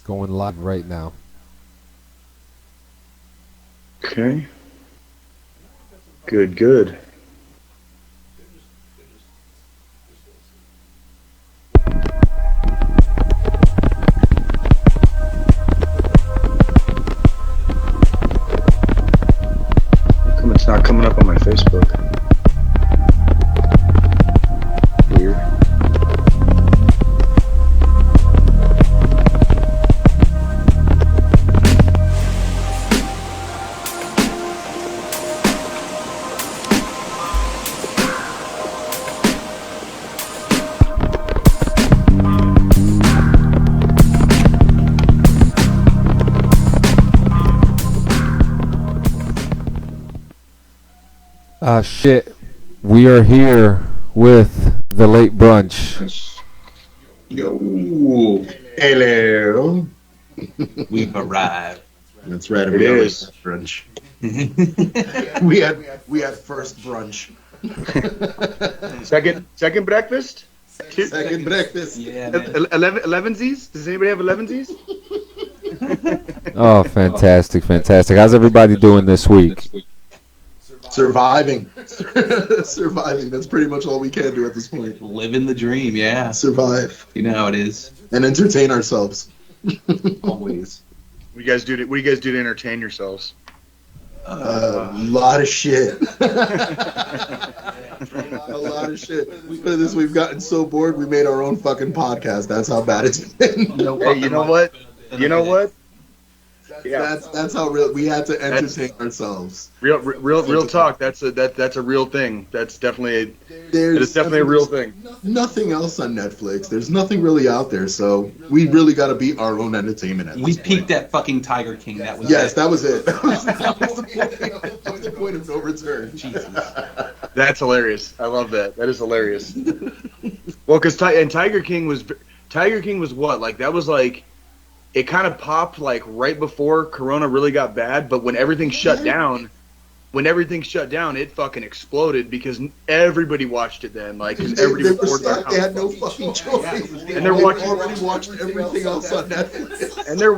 Going live right now. Okay. Good. How come it's not coming up on my Facebook? Weird. Shit. We are here with the LAte Brunch. Yo. Hello. We've arrived. That's right. It is. Brunch. we had first brunch. Second breakfast? Second breakfast. Yeah, man. 11sies? Does anybody have 11sies? Oh, fantastic. How's everybody doing this week? Surviving. Surviving. That's pretty much all we can do at this point. Living the dream, yeah. Survive. You know how it is. And entertain ourselves. Always. What do you guys do to entertain yourselves? A lot of shit. A lot of shit. We've gotten so bored we made our own fucking podcast. That's how bad it's been. Hey, you know what? Yeah. That's how real we had to entertain ourselves. Real talk. That's a real thing. It's definitely a real thing. Nothing else on Netflix. There's nothing really out there, so we really got to be our own entertainment. We peaked at fucking Tiger King. That was that was it. That was the point of no return. Jesus. That's hilarious. I love that. That is hilarious. Well, because Tiger King was what? Like that was like. It kind of popped like right before Corona really got bad, but when everything shut down, it fucking exploded because everybody watched it then. Like, cause everybody was stuck. They had no fucking choice. And they're already watched everything else on Netflix. And they're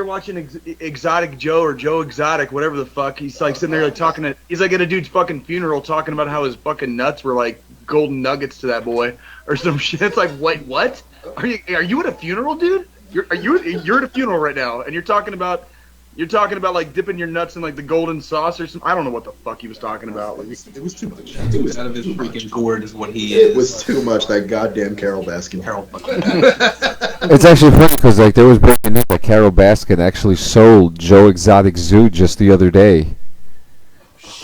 watching Exotic Joe or Joe Exotic, whatever the fuck. He's like sitting there like he's like at a dude's fucking funeral talking about how his fucking nuts were like golden nuggets to that boy or some shit. It's like, wait, what? Are you at a funeral, dude? You're at a funeral right now, and you're talking about like dipping your nuts in like the golden sauce or something. I don't know what the fuck he was talking about. It was too much. It was out of his freaking gourd is what he is. It was too much. That goddamn Carol Baskin. It's actually funny because like there was breaking news that Carol Baskin actually sold Joe Exotic Zoo just the other day,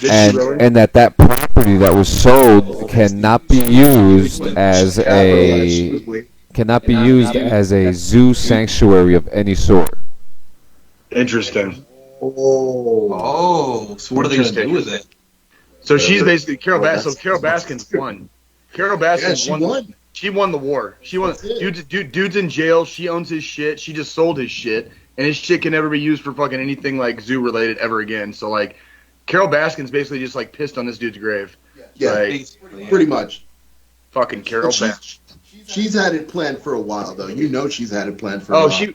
and that property that was sold cannot be used as a zoo sanctuary of any sort. Interesting. Oh, so what are they going to do with it? So she's basically Carol Baskin's won. Carol Baskin won. She won the war. She won. Dude's in jail. She owns his shit. She just sold his shit, and his shit can never be used for fucking anything like zoo related ever again. So like, Carol Baskin's basically just like pissed on this dude's grave. Yeah, like, pretty much. Fucking Carol Baskin. She's had it planned for a while, though. You know she's had it planned for a while.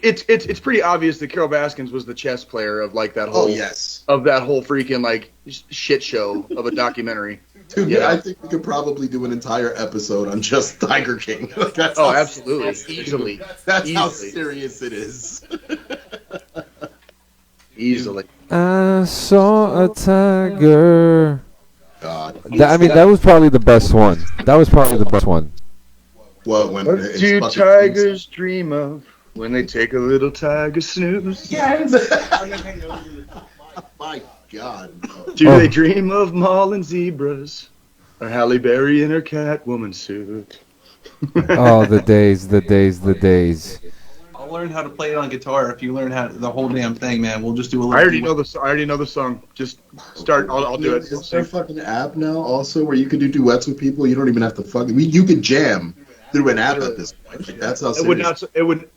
It's pretty obvious that Carol Baskins was the chess player of like that whole of that whole freaking like shit show of a documentary. Dude, yeah. I think we could probably do an entire episode on just Tiger King. Absolutely, easily. That's how serious it is. Easily. I saw a tiger. God. That was probably the best one. What do tigers dream of when they take a little tiger snooze? Yes. My God. Do they dream of mauling zebras or Halle Berry in her Catwoman suit? Oh, the days. I'll learn how to play it on guitar if you learn how the whole damn thing, man. We'll just do a little. I already know the song. Just start. I'll do it. Is there a fucking app now also where you can do duets with people? You don't even have to you can jam through an app at this point. Like, that's how serious.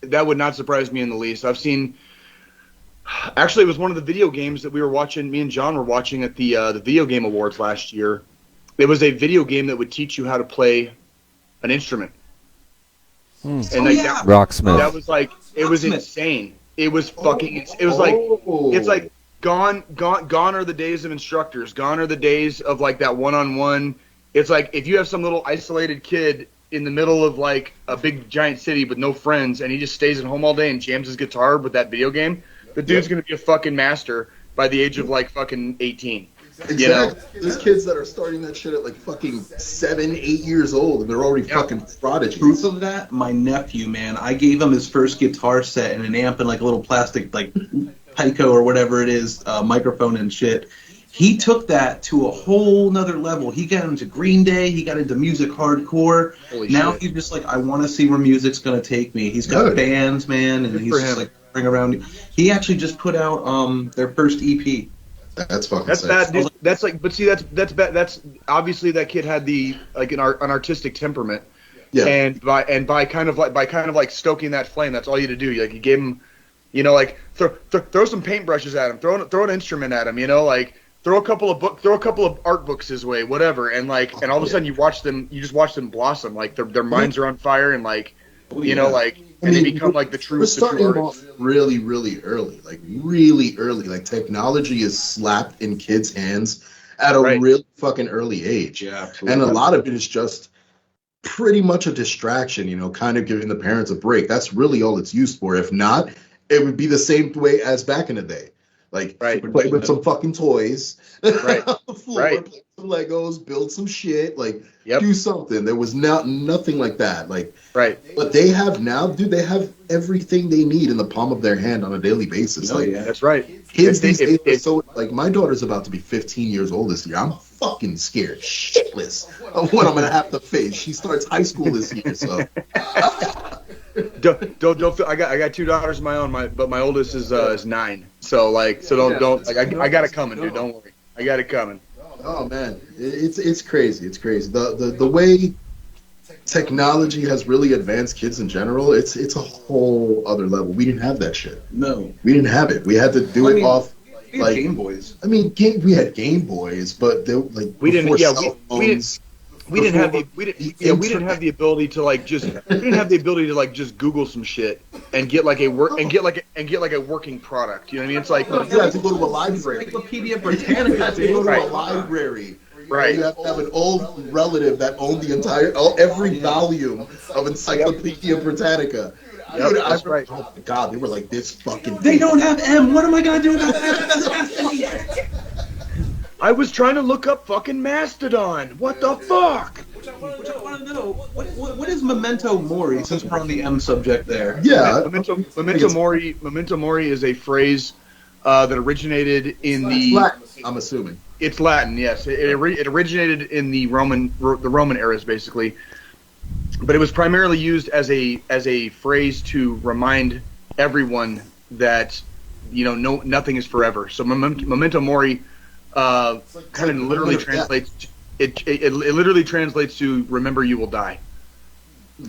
That would not surprise me in the least. I've seen. Actually, it was one of the video games that we were watching. Me and John were watching at the Video Game Awards last year. It was a video game that would teach you how to play an instrument. And Rocksmith. That was like, it was insane. It was fucking. It was like, it's like gone are the days of instructors. Gone are the days of like that one-on-one. It's like if you have some little isolated kid in the middle of like a big giant city with no friends, and he just stays at home all day and jams his guitar with that video game, the dude's gonna be a fucking master by the age of like fucking 18. Exactly. You know? There's kids that are starting that shit at like fucking 7, 8 years old, and they're already fucking prodigies. Proof of that, my nephew, man, I gave him his first guitar set and an amp and like a little plastic like Pico or whatever it is, microphone and shit. He took that to a whole nother level. He got into Green Day. He got into music hardcore. Now he's just like, I want to see where music's going to take me. He's got bands, man, and he's just like bring around. He actually just put out their first EP. That's fucking. That's bad, dude. That's like, but see, that's bad. That's obviously that kid had the like an artistic temperament. Yeah. And by kind of like stoking that flame, that's all you had to do. Like you gave him, you know, like throw some paintbrushes at him, throw an instrument at him, you know, like. Throw a couple of art books his way, whatever, and like, and all of a sudden you just watch them blossom, like their minds are on fire, and like, you know, like, and they become like the true. We're starting off really, really early, like technology is slapped in kids' hands at a really fucking early age, and a lot of it is just pretty much a distraction, you know, kind of giving the parents a break. That's really all it's used for. If not, it would be the same way as back in the day. Like, play with some fucking toys on the floor, play some Legos, build some shit, like, do something. There was nothing like that. Like, but they have now, dude, they have everything they need in the palm of their hand on a daily basis. Like, that's right. Kids these days are so, like, my daughter's about to be 15 years old this year. I'm fucking scared shitless of what I'm going to have to face. She starts high school this year, so. Don't feel, I got 2 daughters of my own, but my oldest is 9. So like, don't like, I got it coming, dude. Don't worry, I got it coming. Oh man, it's crazy. It's crazy. The way technology has really advanced kids in general. It's a whole other level. We didn't have that shit. No, we didn't have it. We had to do it off. Like Game Boys. I mean, we had Game Boys, but they like we didn't. We didn't have the ability to like just just Google some shit and get like a working product. You know what I mean? It's like you have to go to a library. Encyclopedia Britannica. You have to go to a library. Right. You have to have an old relative that owned every volume of Encyclopedia Britannica. Yep, that's right. Oh my God, they were like this fucking. They don't have M. What am I gonna do about that? I was trying to look up fucking Mastodon. What the fuck? Which I want to know. What is Memento Mori? Since we're on the M subject there. Yeah. Memento Mori is a phrase that originated in the. Latin, I'm assuming. It's Latin, yes. It originated in the Roman eras, basically. But it was primarily used as a phrase to remind everyone that, you know, nothing is forever. So Memento Mori. Kind of literally translates. It literally translates to "remember you will die."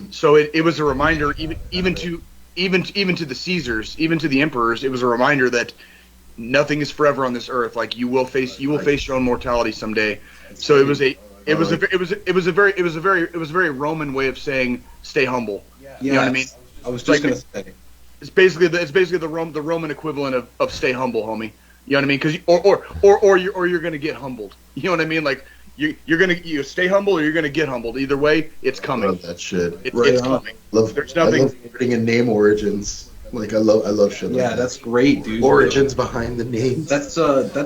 So it was a reminder, even to the Caesars, even to the emperors. It was a reminder that nothing is forever on this earth. Like you will face your own mortality someday. So it was a very Roman way of saying stay humble. You know what I mean? I was just gonna say. It's basically the Roman equivalent of stay humble, homie. You know what I mean? Because you're gonna get humbled. You know what I mean? Like you're gonna stay humble or you're gonna get humbled. Either way, it's coming. I love that shit. It's coming. There's nothing. I love reading in name origins. Like I love shit. Yeah, that's great, dude. Origins behind the names. That's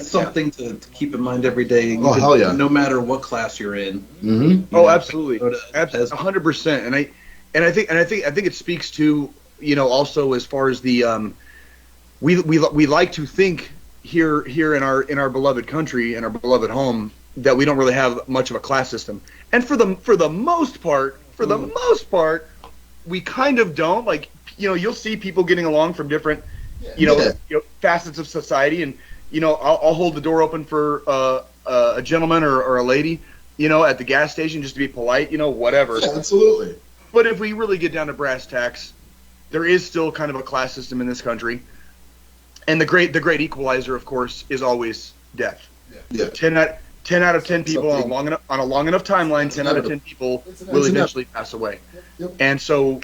something to keep in mind every day. Hell yeah! No matter what class you're in. Mm-hmm. Oh, absolutely, 100%. And I think it speaks to, you know, also as far as the we like to think. Here in our beloved country, in our beloved home, that we don't really have much of a class system, and for the most part, we kind of don't. Like, you know, you'll see people getting along from different, you know, facets of society, and you know, I'll hold the door open for a gentleman or a lady, you know, at the gas station just to be polite, you know, whatever. Yeah, absolutely. But if we really get down to brass tacks, there is still kind of a class system in this country. And the great equalizer, of course, is always death. Yeah. 10 out of 10 people on a long enough timeline, 10 out of 10 people will eventually pass away. Yep. And so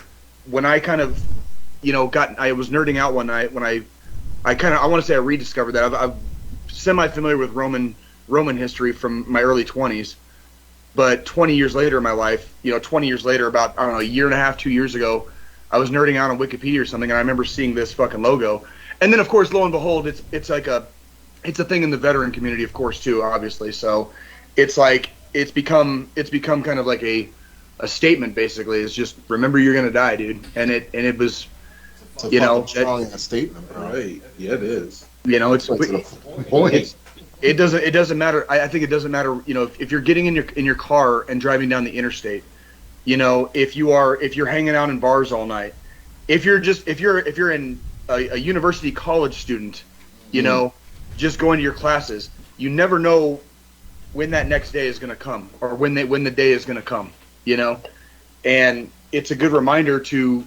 when I kind of, I was nerding out one night when I want to say I rediscovered that. I'm semi-familiar with Roman history from my early 20s, but 20 years later in my life, 20 years later, about, I don't know, a year and a half, 2 years ago, I was nerding out on Wikipedia or something, and I remember seeing this fucking logo. And then, of course, lo and behold, it's a thing in the veteran community, of course, too, obviously. So it's like it's become kind of like a statement, basically. It's just, remember you're gonna die, dude. And it was, it's a strong statement, right? Yeah, it is. It doesn't matter. I think it doesn't matter. If you're getting in your car and driving down the interstate, if you're hanging out in bars all night, if you're in a university college student, just going to your classes, you never know when that next day is going to come, or when the day is going to come, and it's a good reminder to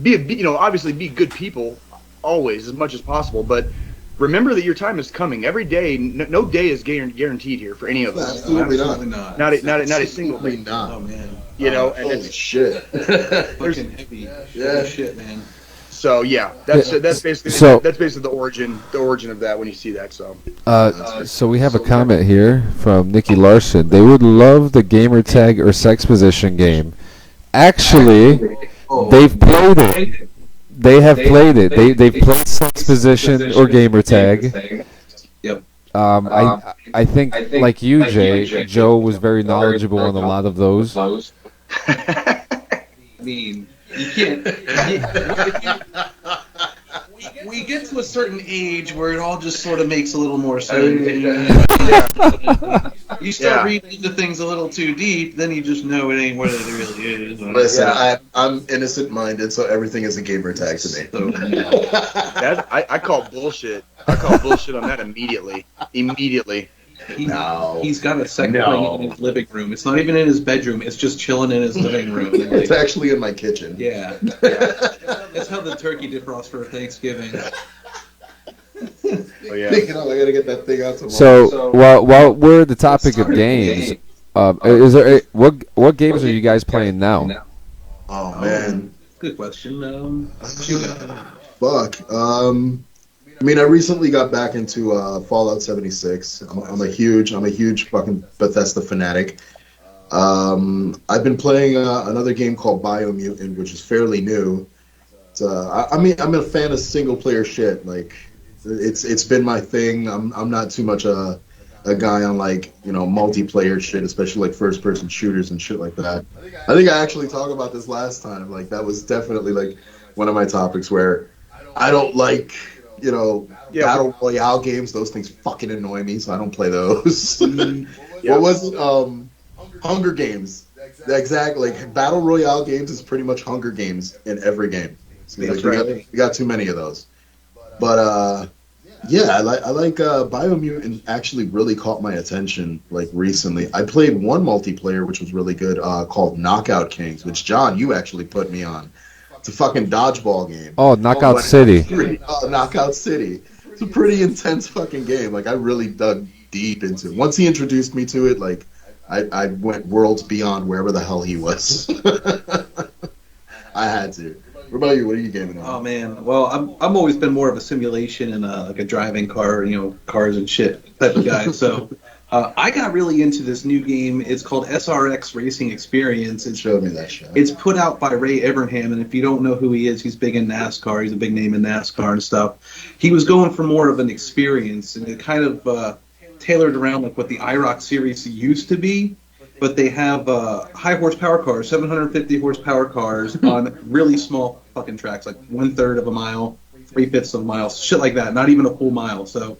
be, obviously be good people always as much as possible, but remember that your time is coming. Every day, no day is guaranteed here for any of us. Absolutely not. Not a single thing. Not. Oh man. And holy it's shit. Fucking heavy. Yeah. Shit, man. So yeah, that's basically the origin of that when you see that. So we have a comment here from Nikki Larson. They would love the gamer tag or sex position game. Actually, they've played it. They have played it. They've played sex position or gamer tag. Yep. I think like you, Jay, Joe was very knowledgeable on a lot of those. I mean, you can't. We get to a certain age where it all just sort of makes a little more sense. You start reading into things a little too deep, then you just know it ain't what it really is. Listen, I'm innocent-minded, so everything is a gamer tag to me. So, I call bullshit. I call bullshit on that immediately. He's got a second playing in his living room. It's not even in his bedroom. It's just chilling in his living room. It's actually in my kitchen. Yeah. That's how the turkey defrosts for Thanksgiving. Oh, yeah. I gotta get that thing out tomorrow. So while we're at the topic of games, is there what games are you guys playing now? Oh man, good question. Fuck. I mean, I recently got back into Fallout 76. I'm a huge fucking Bethesda fanatic. I've been playing another game called Biomutant, which is fairly new. I'm a fan of single player shit. Like, it's been my thing. I'm not too much a guy on multiplayer shit, especially like first person shooters and shit like that. I think I actually talked about this last time. Like, that was definitely like one of my topics where I don't like battle royale games. Those things fucking annoy me, so I don't play those. What was it? Hunger Games. Exactly. Like, battle royale games is pretty much Hunger Games in every game. So, we got too many of those. But I like Biomutant. Actually, really caught my attention recently. I played one multiplayer which was really good, called Knockout Kings, which John, you actually put me on. It's a fucking dodgeball game. Oh, Knockout City. Knockout City. It's a pretty intense fucking game. Like, I really dug deep into it. Once he introduced me to it, I went worlds beyond wherever the hell he was. I had to. What about you? What are you gaming on? Oh man, well, I've always been more of a simulation and a driving car, cars and shit type of guy. So I got really into this new game. It's called SRX Racing Experience. Showed me that shit. It's put out by Ray Evernham, and if you don't know who he is, he's big in NASCAR. He's a big name in NASCAR and stuff. He was going for more of an experience, and it kind of tailored around what the IROC series used to be. But they have high horsepower cars, 750 horsepower cars on really small fucking tracks, like 1/3 of a mile, 3/5 of a mile, shit like that. Not even a full mile. So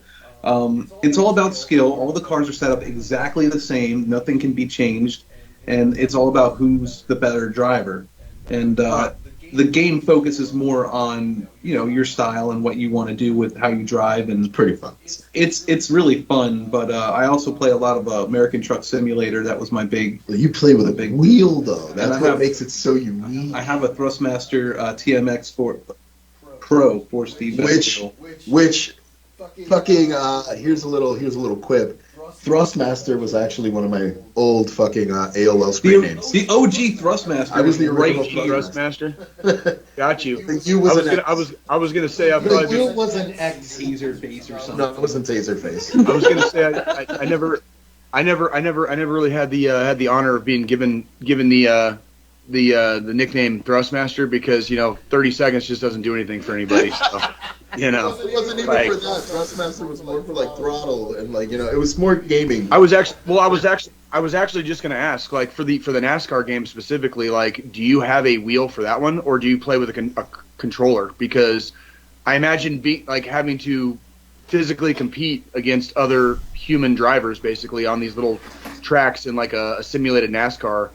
it's all about skill. All the cars are set up exactly the same. Nothing can be changed, and it's all about who's the better driver. And the game focuses more on your style and what you want to do with how you drive, and it's pretty fun. It's really fun. But I also play a lot of American Truck Simulator. That was my big. Well, you play with a big wheel though. That's what makes it so unique. I have a Thrustmaster TMX Pro 4-speed. Which fucking here's a little quip. Thrustmaster was actually one of my old fucking AOL screen names. The OG Thrustmaster. I was the original Thrustmaster. Got you. I was gonna say the U was an X Taserface or something. No, it wasn't Taserface. I was gonna say I never really had the honor of being given the nickname Thrustmaster because 30 seconds just doesn't do anything for anybody. So, it wasn't even for that. Thrustmaster was more for like throttle and it was more gaming. I was actually just gonna ask, like for the NASCAR game specifically, like do you have a wheel for that one or do you play with a controller? Because I imagine having to physically compete against other human drivers basically on these little tracks in like a simulated NASCAR.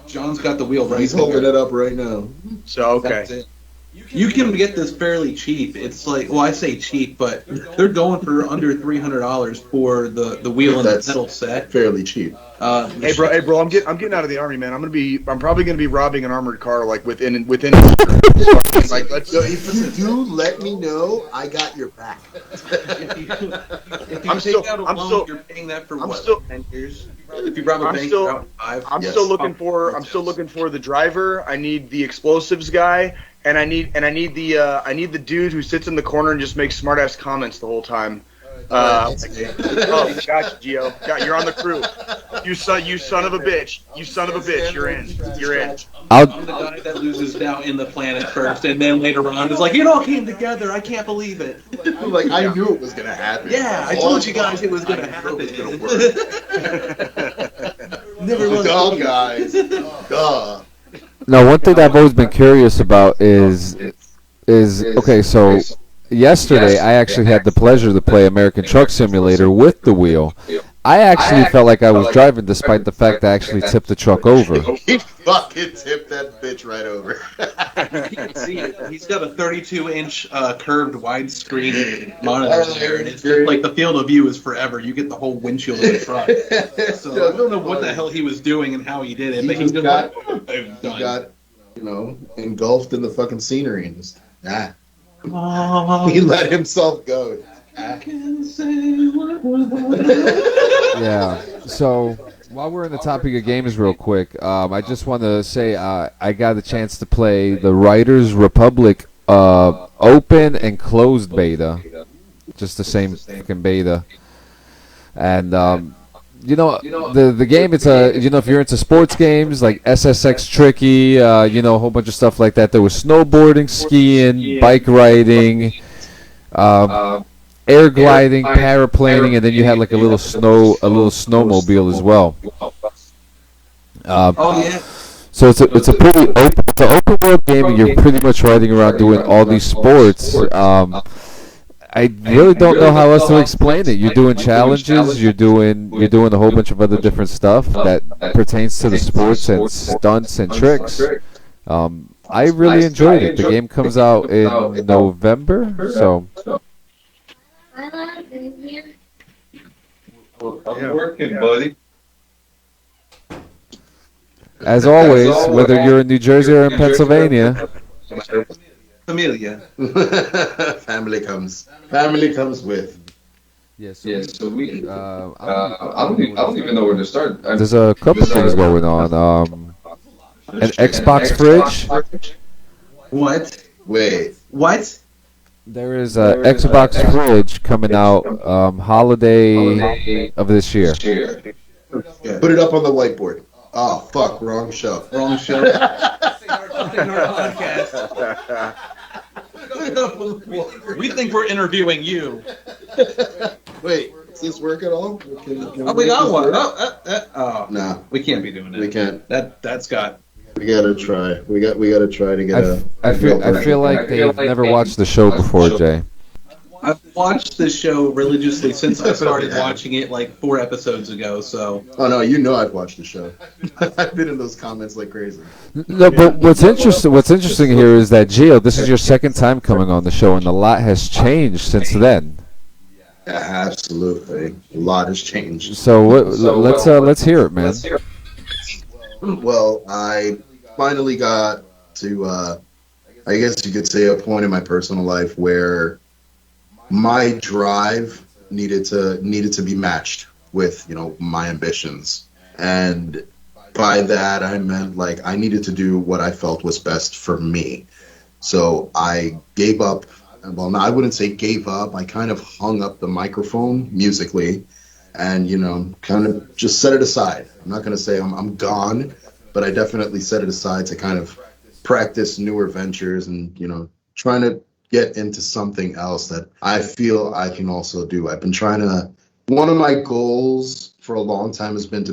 John's got the wheel right. He's holding it up right now. So okay. You can get this fairly cheap. It's like, well, I say cheap, but they're going for under $300 for the wheel and the pedal set. Fairly cheap. Hey bro, I'm getting out of the army, man. I'm probably gonna be robbing an armored car like within. Like, if you do, let me know. I got your back. I'm still you're paying that for what? 10 years. If you rob a bank, about 5. I'm still looking for the driver. I need the explosives guy. And I need the dude who sits in the corner and just makes smart ass comments the whole time. Oh, gotcha, Gio. You're on the crew. You son of a bitch. You're in. I'm the guy that loses doubt in the planet first, and then later on is like, it all came together. I can't believe it. Like I knew it was gonna happen. Yeah, I told you guys it was gonna happen. It was gonna work. Never dumb guys. Duh. Now, one thing that I've always been curious about is okay. So yesterday, I actually had the pleasure to play American Truck Simulator with the wheel. I actually felt like I was driving, despite the fact I actually tipped the truck over. He fucking tipped that bitch right over. You can see it. He's got a 32-inch curved widescreen monitor there, and it's just like the field of view is forever. You get the whole windshield of the truck. So I don't know what the hell he was doing and how he did it, but he just got engulfed in the fucking scenery and just he let himself go. Yeah. So while we're in the topic of games, real quick, I just want to say I got a chance to play the Riders Republic open and closed beta, just the same fucking beta, and the game. It's if you're into sports games like SSX Tricky, a whole bunch of stuff like that. There was snowboarding, skiing, bike riding. Air gliding, paraplaning, and then you had like a little snowmobile as well. So it's a pretty open world game, and you're pretty much riding around doing all these sports. I really don't know how else to explain it. You're doing challenges, you're doing a whole bunch of other different stuff that pertains to the sports and stunts and tricks. I really enjoyed it. The game comes out in November, so. I'm working, buddy. As always, whether you're in New Jersey or in Pennsylvania. Familia. Family comes with. Yes. So we. I don't even know where to start. There's a couple things going on. An Xbox fridge. What? Wait. What? There is a Xbox fridge coming out holiday of this year. Put it up on the whiteboard. Oh, fuck, wrong show. Wrong show. We think we're interviewing you. Wait, does this work at all? We got one. No. We can't be doing it. We can't. That's got... We gotta try. We gotta try to get I feel like they've never watched the show before, Jay. I've watched this show religiously since I started watching it like 4 episodes ago. So. Oh no, I've watched the show. I've been in those comments like crazy. No, but what's interesting here is that Gio, this is your second time coming on the show, and a lot has changed since then. Yeah, absolutely, a lot has changed. So let's hear it, man. Well, I finally got to, I guess you could say, a point in my personal life where my drive needed to be matched with, my ambitions. And by that I meant like I needed to do what I felt was best for me. So I gave up. Well, no, I wouldn't say gave up. I kind of hung up the microphone musically and, kind of just set it aside. I'm not going to say I'm gone, but I definitely set it aside to kind of practice newer ventures and, trying to get into something else that I feel I can also do. I've been trying to, one of my goals for a long time has been to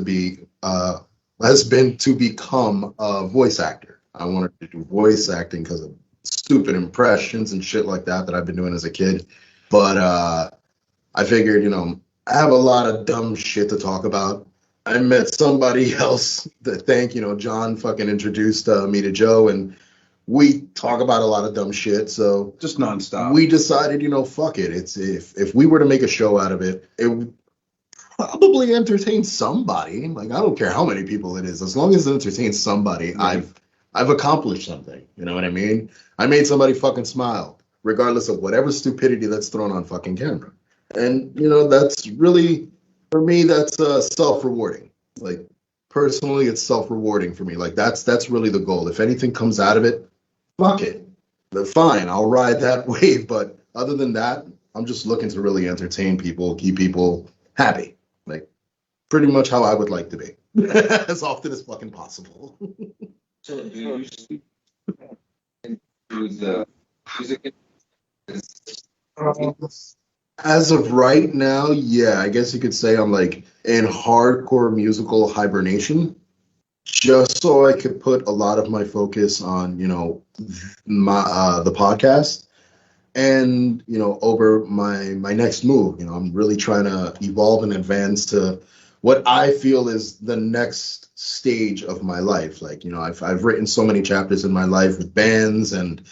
become a voice actor. I wanted to do voice acting because of stupid impressions and shit like that I've been doing as a kid. But I figured, I have a lot of dumb shit to talk about. I met somebody else that John fucking introduced me to Joe, and we talk about a lot of dumb shit. So just nonstop. We decided, fuck it. It's if we were to make a show out of it, it would probably entertain somebody. Like, I don't care how many people it is, as long as it entertains somebody, I've accomplished something. You know what I mean? I made somebody fucking smile, regardless of whatever stupidity that's thrown on fucking camera. And, that's really, for me, that's self-rewarding. Like, personally, it's self-rewarding for me. Like, that's really the goal. If anything comes out of it, fuck it. Then fine, I'll ride that wave. But other than that, I'm just looking to really entertain people, keep people happy. Like, pretty much how I would like to be. As often as fucking possible. So do you speak into the music? As of right now, yeah, I guess you could say I'm like in hardcore musical hibernation, just so I could put a lot of my focus on, my the podcast and, over my next move. I'm really trying to evolve and advance to what I feel is the next stage of my life. Like, I've written so many chapters in my life with bands and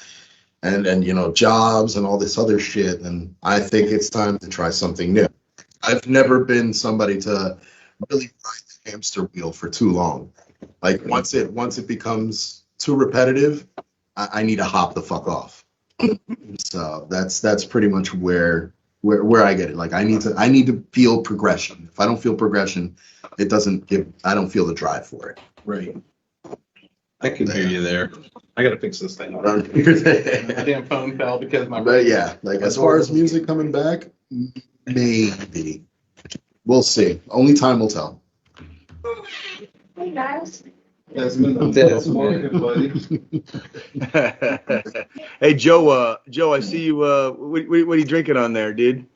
jobs and all this other shit, and I think it's time to try something new. I've never been somebody to really ride the hamster wheel for too long. Like, once it becomes too repetitive, I need to hop the fuck off. So that's pretty much where I get it. Like, I need to feel progression. If I don't feel progression, I don't feel the drive for it. Right. I can hear you there. I gotta fix this thing. My damn phone fell because my. But yeah, like, as far as music coming back, maybe we'll see. Only time will tell. Hey guys. That's morning, buddy. Hey Joe, I see you. What are you drinking on there, dude?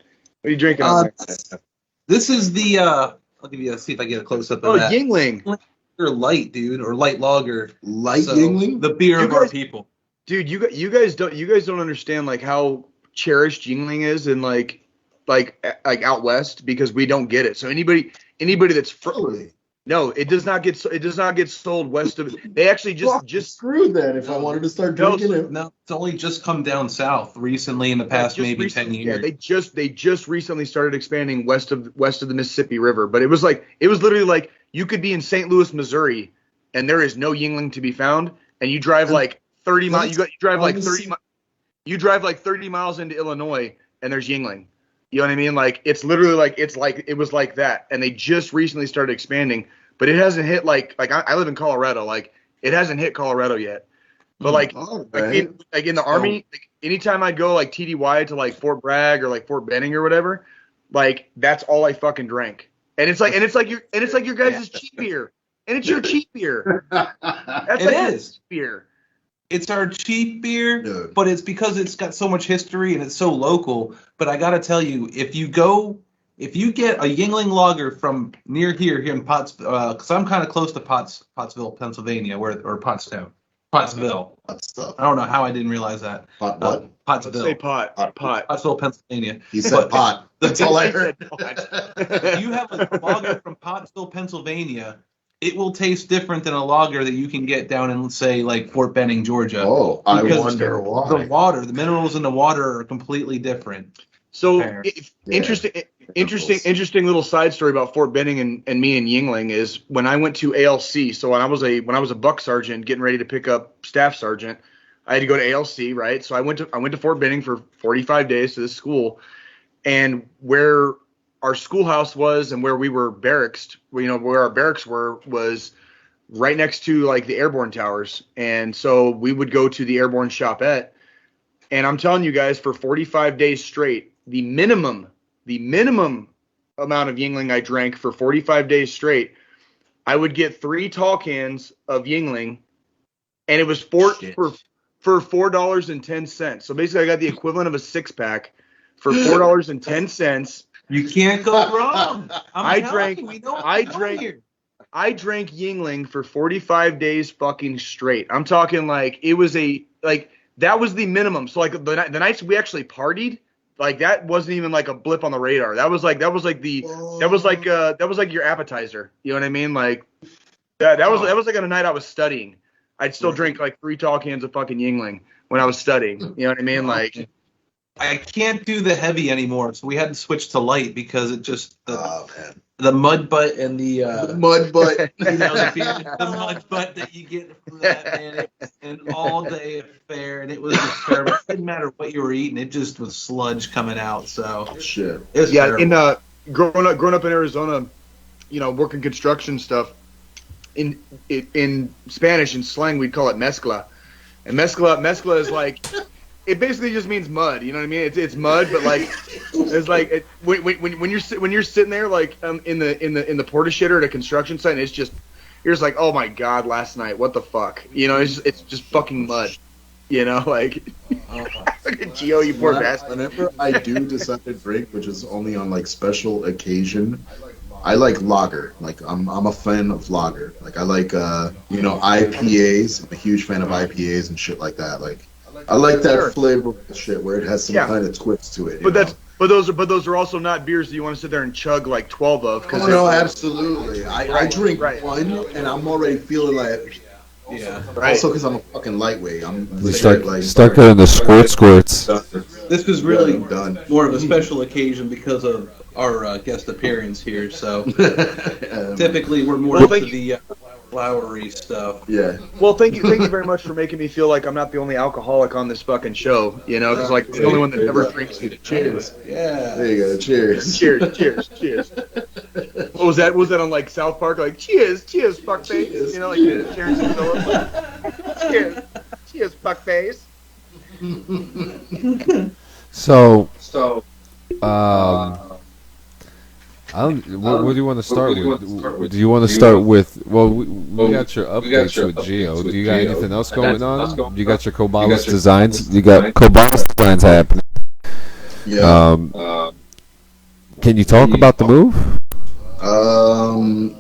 What are you drinking on there? This is the. I'll give you see if I get a close up. Oh, Yingling. Light, dude, or light lager. Light Yingling, the beer of our people. Dude, you guys don't understand like how cherished Yingling is in like out west, because we don't get it. So anybody that's no, it does not get sold west of. They actually just screwed that. If I wanted to start drinking it, no, it's only just come down south recently in the past maybe 10 years. Yeah, they just recently started expanding west of the Mississippi River, but it was literally like you could be in St. Louis, Missouri, and there is no Yingling to be found, and you drive like 30 miles. You drive like 30 miles into Illinois, and there's Yingling. You know what I mean? Like, it's literally like it was like that, and they just recently started expanding, but it hasn't hit like I live in Colorado, like it hasn't hit Colorado yet. But like in the Army, like, anytime I go like TDY to like Fort Bragg or like Fort Benning or whatever, like that's all I fucking drank. And it's like your guys' cheap beer, and it's your cheap beer. That's it is beer. It's our cheap beer, but it's because it's got so much history and it's so local. But I gotta tell you, if you get a Yingling lager from near here in Potts, because I'm kind of close to Pottsville, Pennsylvania, Pottsville. I don't know how I didn't realize that. Pottsville. Say pot. Pottsville, Pennsylvania. He said pot. That's all I heard. If you have a lager from Pottsville, Pennsylvania, it will taste different than a lager that you can get down in, say, like Fort Benning, Georgia. Oh, I wonder why. The minerals in the water are completely different. So interesting little side story about Fort Benning and me and Yingling is when I went to ALC. So when I was a buck sergeant getting ready to pick up staff sergeant, I had to go to ALC, right? So I went to Fort Benning for 45 days to this school, and where our schoolhouse was and where we were barracked, where our barracks were, was right next to like the airborne towers. And so we would go to the airborne shopette, and I'm telling you guys, for 45 days straight, the minimum amount of Yingling I drank for 45 days straight, I would get 3 tall cans of Yingling, and it was for $4.10. So basically I got the equivalent of a 6-pack for $4.10. You can't go wrong. I drank Yingling for 45 days fucking straight. I'm talking like it was that was the minimum. So like the nights we actually partied, like that wasn't even like a blip on the radar. That was like your appetizer. You know what I mean? Like that was like on a night I was studying. I'd still drink like 3 tall cans of fucking Yingling when I was studying. You know what I mean? Like I can't do the heavy anymore, so we had to switch to light because it just the mud butt and the mud butt, the mud butt that you get from that, man, an all day affair, and it was just terrible. It didn't matter what you were eating; it just was sludge coming out. So shit. Terrible. Growing up in Arizona, working construction stuff, in Spanish and slang we'd call it mezcla, and mezcla is like. It basically just means mud, you know what I mean? It's mud, but like it's like when you're sitting there like in the porta shitter at a construction site, and you're just like, oh my god, last night, what the fuck, it's just fucking mud, like Gio, you poor bastard. Whenever I do decide to drink, which is only on like special occasion, I like lager. Like I'm a fan of lager. Like I like IPAs. I'm a huge fan of IPAs and shit like that. Like. I like that flavor shit where it has some kind of twist to it. But those are also not beers that you want to sit there and chug like 12 of. Oh no, absolutely. I drink one and I'm already feeling like. Yeah. Right. Also because I'm a fucking lightweight. Start getting the squirts. This was really more of a special occasion because of our guest appearance here. So typically we're more into the flowery stuff. Yeah. Well, thank you very much for making me feel like I'm not the only alcoholic on this fucking show. Because like the only one that never drinks. Cheers. Yeah. There you go. Cheers. Cheers. What was that? Was that on like South Park? Like cheers, fuckface. Like Terrence and Phillips. Cheers, fuckface. So. What do you want to start with? Do you want to start with? Well, we got your updates with Gio. Do you got anything else going on? You got your Kobalus designs. You got Kobalus designs happening. Yeah. Can you talk about the move? The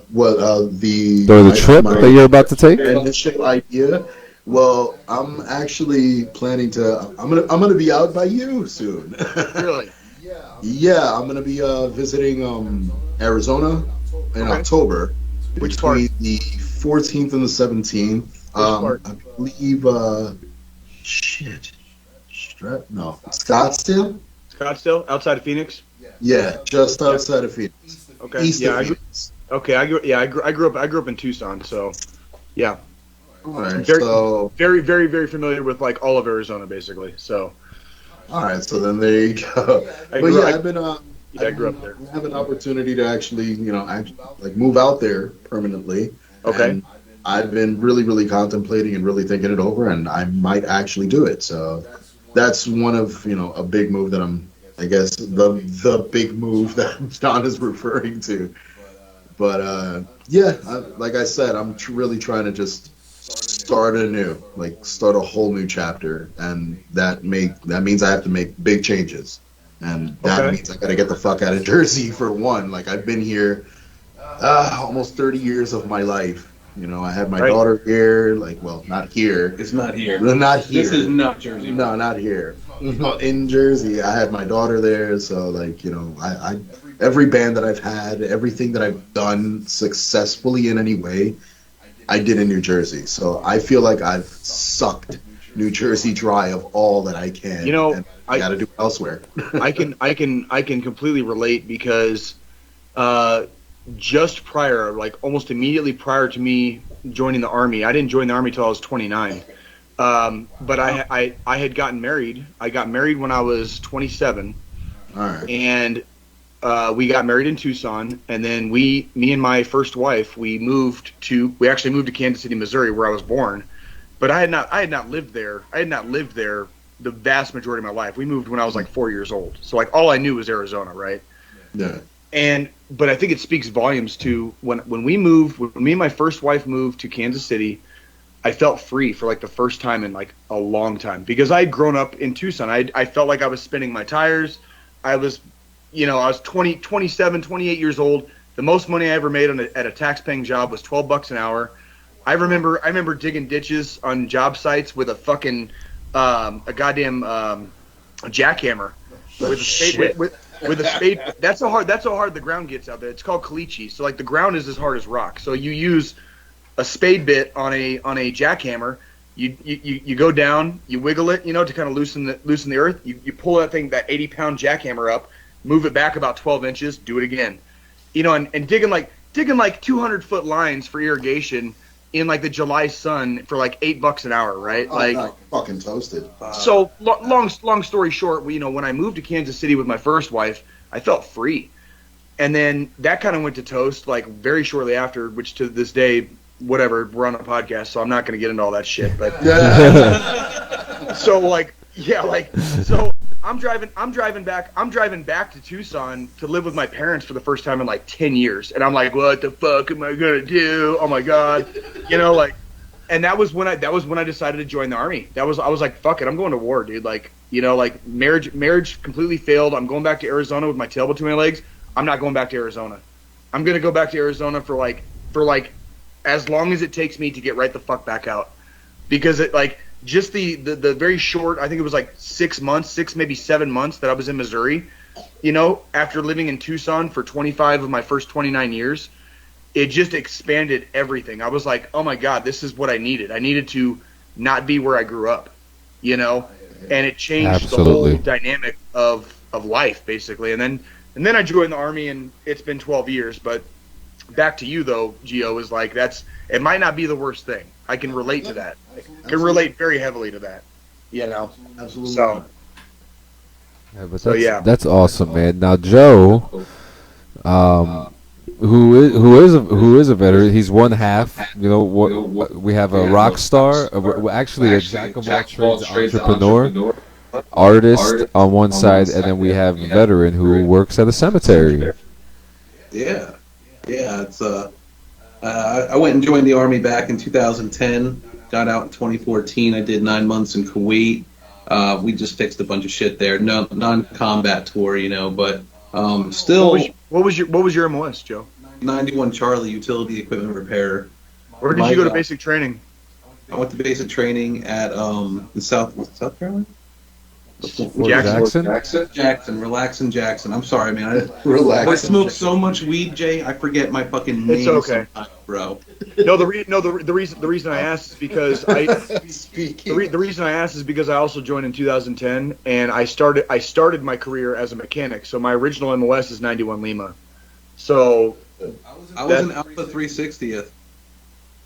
trip that you're about to take? Initial idea. Well, I'm actually planning to. I'm gonna be out by you soon. Really? Yeah, I'm gonna be visiting Arizona in October, between the 14th and the 17th. I believe Scottsdale, outside of Phoenix. Yeah, just outside of Phoenix. Okay. East of Phoenix. I grew up in Tucson, so yeah. All right. Very, very, very familiar with like all of Arizona, basically. So. All right, so then there you go. I grew up there. I have an opportunity to actually, move out there permanently. Okay. And I've been really, really contemplating and really thinking it over, and I might actually do it. So that's one of, a big move that I guess the big move that John is referring to. But like I said, I'm really trying to just start anew, start a whole new chapter, and that means I have to make big changes, and that means I got to get the fuck out of Jersey for one. Like I've been here almost 30 years of my life. I had my daughter here. Not here. It's not here. Not here. This is not Jersey. No, not here. In Jersey, I had my daughter there. So I every band that I've had, everything that I've done successfully in any way, I did in New Jersey. So I feel like I've sucked New Jersey dry of all that I can. And I got to do it elsewhere. I can completely relate because just prior, almost immediately prior to me joining the Army, I didn't join the Army till I was 29. But I had gotten married. I got married when I was 27, All right. And we got married in Tucson, and then me and my first wife, we actually moved to Kansas City, Missouri, where I was born. But I had not lived there. I had not lived there the vast majority of my life. We moved when I was like 4 years old. So like all I knew was Arizona, right? Yeah. But I think it speaks volumes to when me and my first wife moved to Kansas City, I felt free for like the first time in like a long time, because I had grown up in Tucson. I felt like I was spinning my tires. I was 27, 28 years old. The most money I ever made at a tax-paying job was $12 an hour. I remember digging ditches on job sites with a fucking a goddamn jackhammer with a spade. With a spade. That's how hard the ground gets out there. It's called caliche. So like the ground is as hard as rock. So you use a spade bit on a jackhammer. You go down, you wiggle it, to kind of loosen the earth. You pull that 80-pound jackhammer up, move it back about 12 inches, do it again. And digging like 200-foot lines for irrigation in like the July sun for like $8 an hour, right? Oh, like no, fucking toasted. So long story short, when I moved to Kansas City with my first wife, I felt free, and then that kind of went to toast like very shortly after, which to this day, whatever, we're on a podcast, so I'm not going to get into all that shit. But so I'm driving back to Tucson to live with my parents for the first time in like 10 years. And I'm like, what the fuck am I going to do? Oh my God. And that was when I decided to join the Army. I was like, fuck it, I'm going to war, dude. Marriage completely failed. I'm going back to Arizona with my tail between my legs. I'm not going back to Arizona. I'm going to go back to Arizona for as long as it takes me to get right the fuck back out. Because just the very short, I think it was like 6 months, maybe 7 months that I was in Missouri, after living in Tucson for 25 of my first 29 years, it just expanded everything. I was like, oh my God, this is what I needed. I needed to not be where I grew up, and it changed Absolutely. The whole dynamic of life, basically. And then I joined the Army, and it's been 12 years, but back to you though, Gio, is like, it might not be the worst thing. I can relate to that. I can relate very heavily to that. Absolutely. So, That's awesome, man. Now Joe, who is a veteran, he's one half. We have a rock star, actually a jack of all trades entrepreneur, artist on one side, and then we have a veteran who works at a cemetery. Yeah, it's I went and joined the Army back in 2010, got out in 2014. I did 9 months in Kuwait. We just fixed a bunch of shit there. No, non-combat tour, but still. What was your MOS, Joe? 91 Charlie, utility equipment repairer. Where did you go to basic training? I went to basic training at the South Carolina? Jackson. Jackson. I'm sorry, man. I smoke so much weed, Jay. I forget my fucking name. It's okay, bro. No, the reason I asked is because the reason I asked is because I also joined in 2010, and I started my career as a mechanic. So my original MOS is 91 Lima. So I was an Alpha 360th.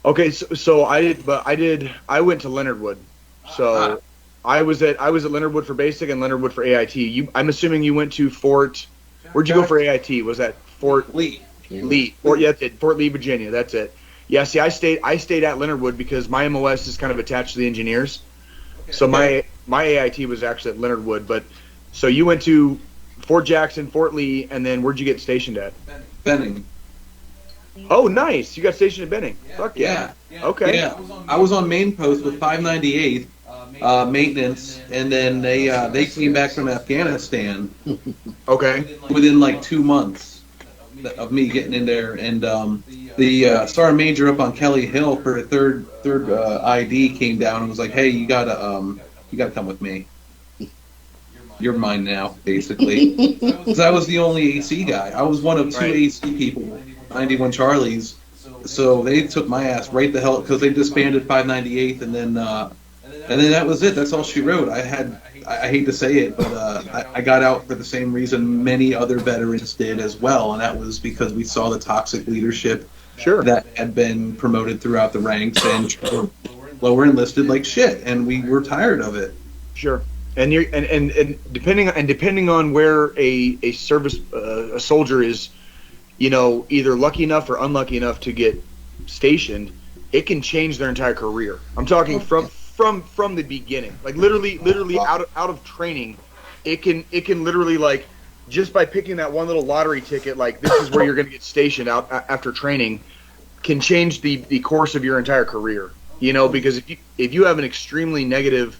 Okay, so I went to Leonard Wood. So. I was at Leonard Wood for basic and Leonard Wood for AIT. I'm assuming you went to Fort. Where'd you go for AIT? Was that Fort Lee? Fort Lee, Virginia. That's it. Yeah. See, I stayed at Leonard Wood because my MOS is kind of attached to the engineers. Okay. So my AIT was actually at Leonard Wood. But so you went to Fort Jackson, Fort Lee, and then where'd you get stationed at? Benning. Oh, nice. You got stationed at Benning. Fuck yeah. Okay. Yeah. I was on main post with 598th. Maintenance, and then they came back from Afghanistan. Okay. Within like 2 months of me getting in there, and the sergeant major up on Kelly Hill for a third ID came down and was like, "Hey, you gotta come with me. You're mine now, basically." Because I was the only AC guy. I was one of two AC people, 91 Charlies. So they took my ass right the hell, because they disbanded 598th, and then that was it. That's all she wrote. I hate to say it, but I got out for the same reason many other veterans did as well, and that was because we saw the toxic leadership that had been promoted throughout the ranks, and lower enlisted like shit, and we were tired of it. Sure. And you're and depending on where a service a soldier is, either lucky enough or unlucky enough to get stationed, it can change their entire career. I'm talking from the beginning, like literally out of training, it can literally, like, just by picking that one little lottery ticket, like, this is where you're going to get stationed out after training, can change the course of your entire career. Because if you have an extremely negative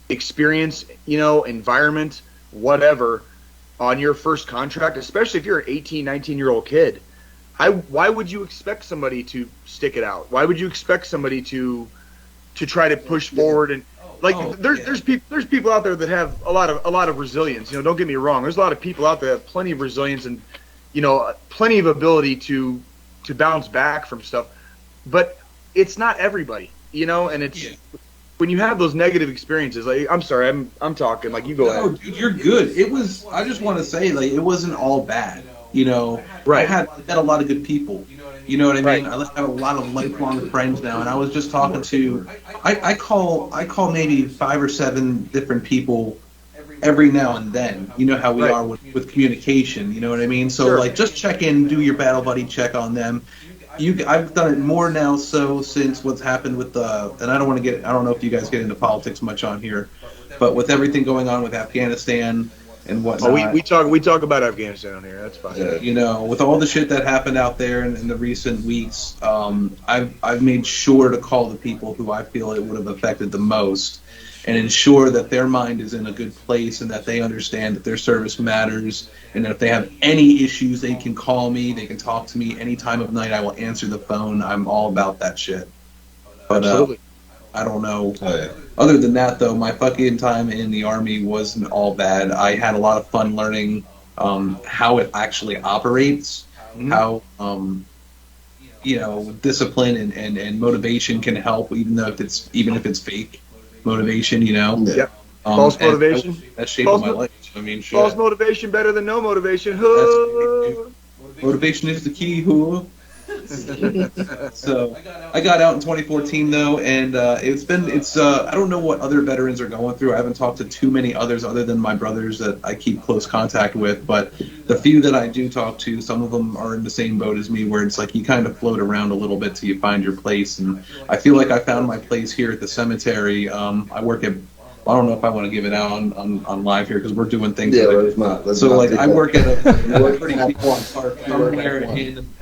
experience, environment, whatever, on your first contract, especially if you're an 18, 19-year-old kid, why would you expect somebody to stick it out? Why would you expect somebody to try to push forward? And there's people out there that have a lot of resilience. Don't get me wrong. There's a lot of people out there that have plenty of resilience and plenty of ability to bounce back from stuff. But it's not everybody, and it's when you have those negative experiences. Like, I'm sorry, I'm talking. Like, you go ahead. No, dude, you're good. I just want to say, like, it wasn't all bad. Right. I met a lot of good people. You know what I mean? Right. I have a lot of lifelong friends now, and I was just talking to. I call maybe 5 or 7 different people every now and then. You know how we are with communication. You know what I mean? So like, just check in, do your battle buddy check on them. I've done it more now since what's happened with and I don't know if you guys get into politics much on here, but with everything going on with Afghanistan and whatnot. Oh, we talk about Afghanistan on here. That's fine. With all the shit that happened out there in the recent weeks, I've made sure to call the people who I feel it would have affected the most, and ensure that their mind is in a good place and that they understand that their service matters, and that if they have any issues, they can call me, they can talk to me any time of night. I will answer the phone. I'm all about that shit. But Absolutely. I don't know. Other than that, though, my fucking time in the Army wasn't all bad. I had a lot of fun learning how it actually operates, how discipline and motivation can help, even if it's fake motivation. Yep. False motivation. That shaped my life. I mean, shit. False motivation better than no motivation. Motivation is the key. So I got out in 2014 though, and it's I don't know what other veterans are going through. I haven't talked to too many others other than my brothers that I keep close contact with, but the few that I do talk to, some of them are in the same boat as me, where it's like you kind of float around a little bit till you find your place, and I feel like I found my place here at the cemetery. I work at, I don't know if I want to give it out on live here because we're doing things. Yeah, let's not. I work at a pretty big park somewhere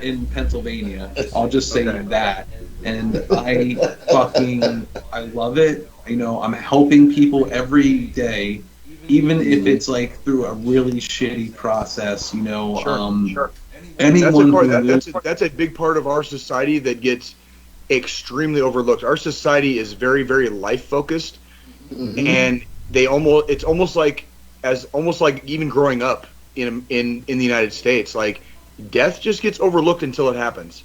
in Pennsylvania. I'll just say that, and I love it. I'm helping people every day, even if it's like through a really shitty process. Sure. Anyone that's a big part of our society that gets extremely overlooked. Our society is very, very life focused. And it's almost like even growing up in the United States, like, death just gets overlooked until it happens.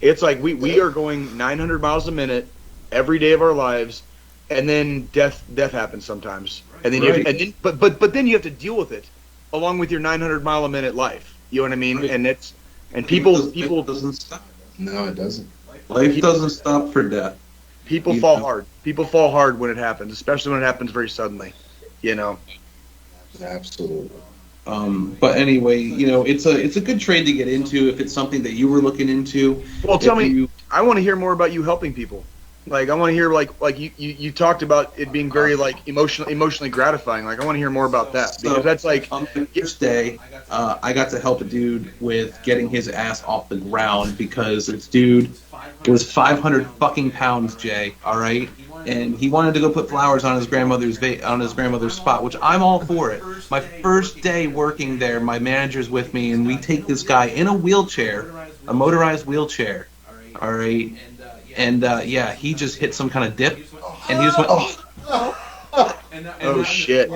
It's like we are going 900 miles a minute every day of our lives, and then death happens sometimes, and then but then you have to deal with it along with your 900 mile a minute life. You know what I mean? Right. And people doesn't stop. No, it doesn't. Life doesn't stop for death. People fall hard. People fall hard when it happens, especially when it happens very suddenly. Absolutely. But anyway, it's a good trade to get into if it's something that you were looking into. Well, tell me, I want to hear more about you helping people. Like, I want to hear like you talked about it being very like emotionally gratifying. Like, I want to hear more about that, because that's like on the first day, I got to help a dude with getting his ass off the ground, because this dude was 500 fucking pounds, Jay. All right. And he wanted to go put flowers on his grandmother's spot, which I'm all for it. My first day working there, my manager's with me, and we take this guy in a wheelchair, a motorized wheelchair. All right. And he just hit some kind of dip, and he just went, oh shit.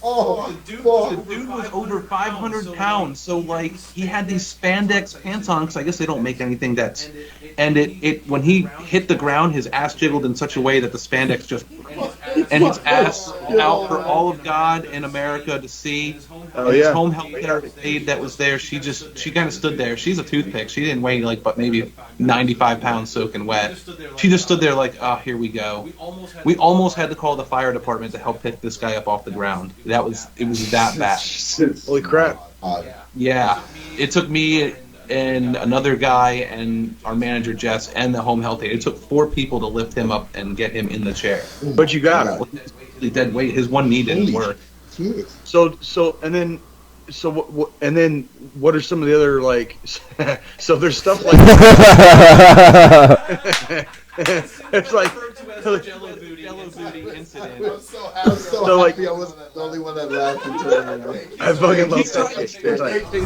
The dude was over 500 pounds, so like he had these spandex pants on because I guess they don't make anything that's. And it when he hit the ground, his ass jiggled in such a way that the spandex just and his ass out for all of God and America to see. His home health care aide that was there, she kind of stood there. She's a toothpick. She didn't weigh like but maybe 95 pounds soaking wet. She just stood there like, oh, here we go. We almost had to call the fire department to help pick this guy up off the ground. It was that bad. Holy crap. Yeah. It took me and another guy and our manager Jess and the home health aide. It took 4 people to lift him up and get him in the chair. But you got him. He dead weight. His one knee didn't work. So what are some of the other like? So there's stuff like. It's like Jello booty incident. I'm so happy I wasn't the only one that laughed internally. I fucking love that. Thank you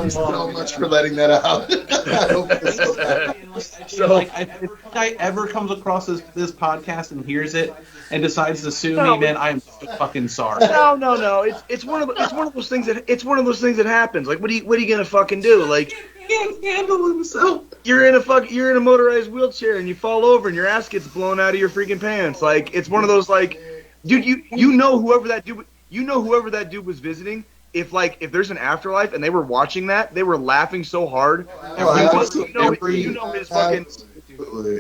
so much for letting that out. I hope it's so happy. So, like, if this guy ever comes across this podcast and hears it and decides to sue me, man, I'm fucking sorry. No. It's one of those things that happens. Like, what are you gonna fucking do? Like, he can't handle himself. You're in a motorized wheelchair and you fall over and your ass gets blown out of your freaking pants. Like, it's one of those like, dude, you know whoever that dude was visiting. If there's an afterlife and they were watching that, they were laughing so hard. You know his fucking.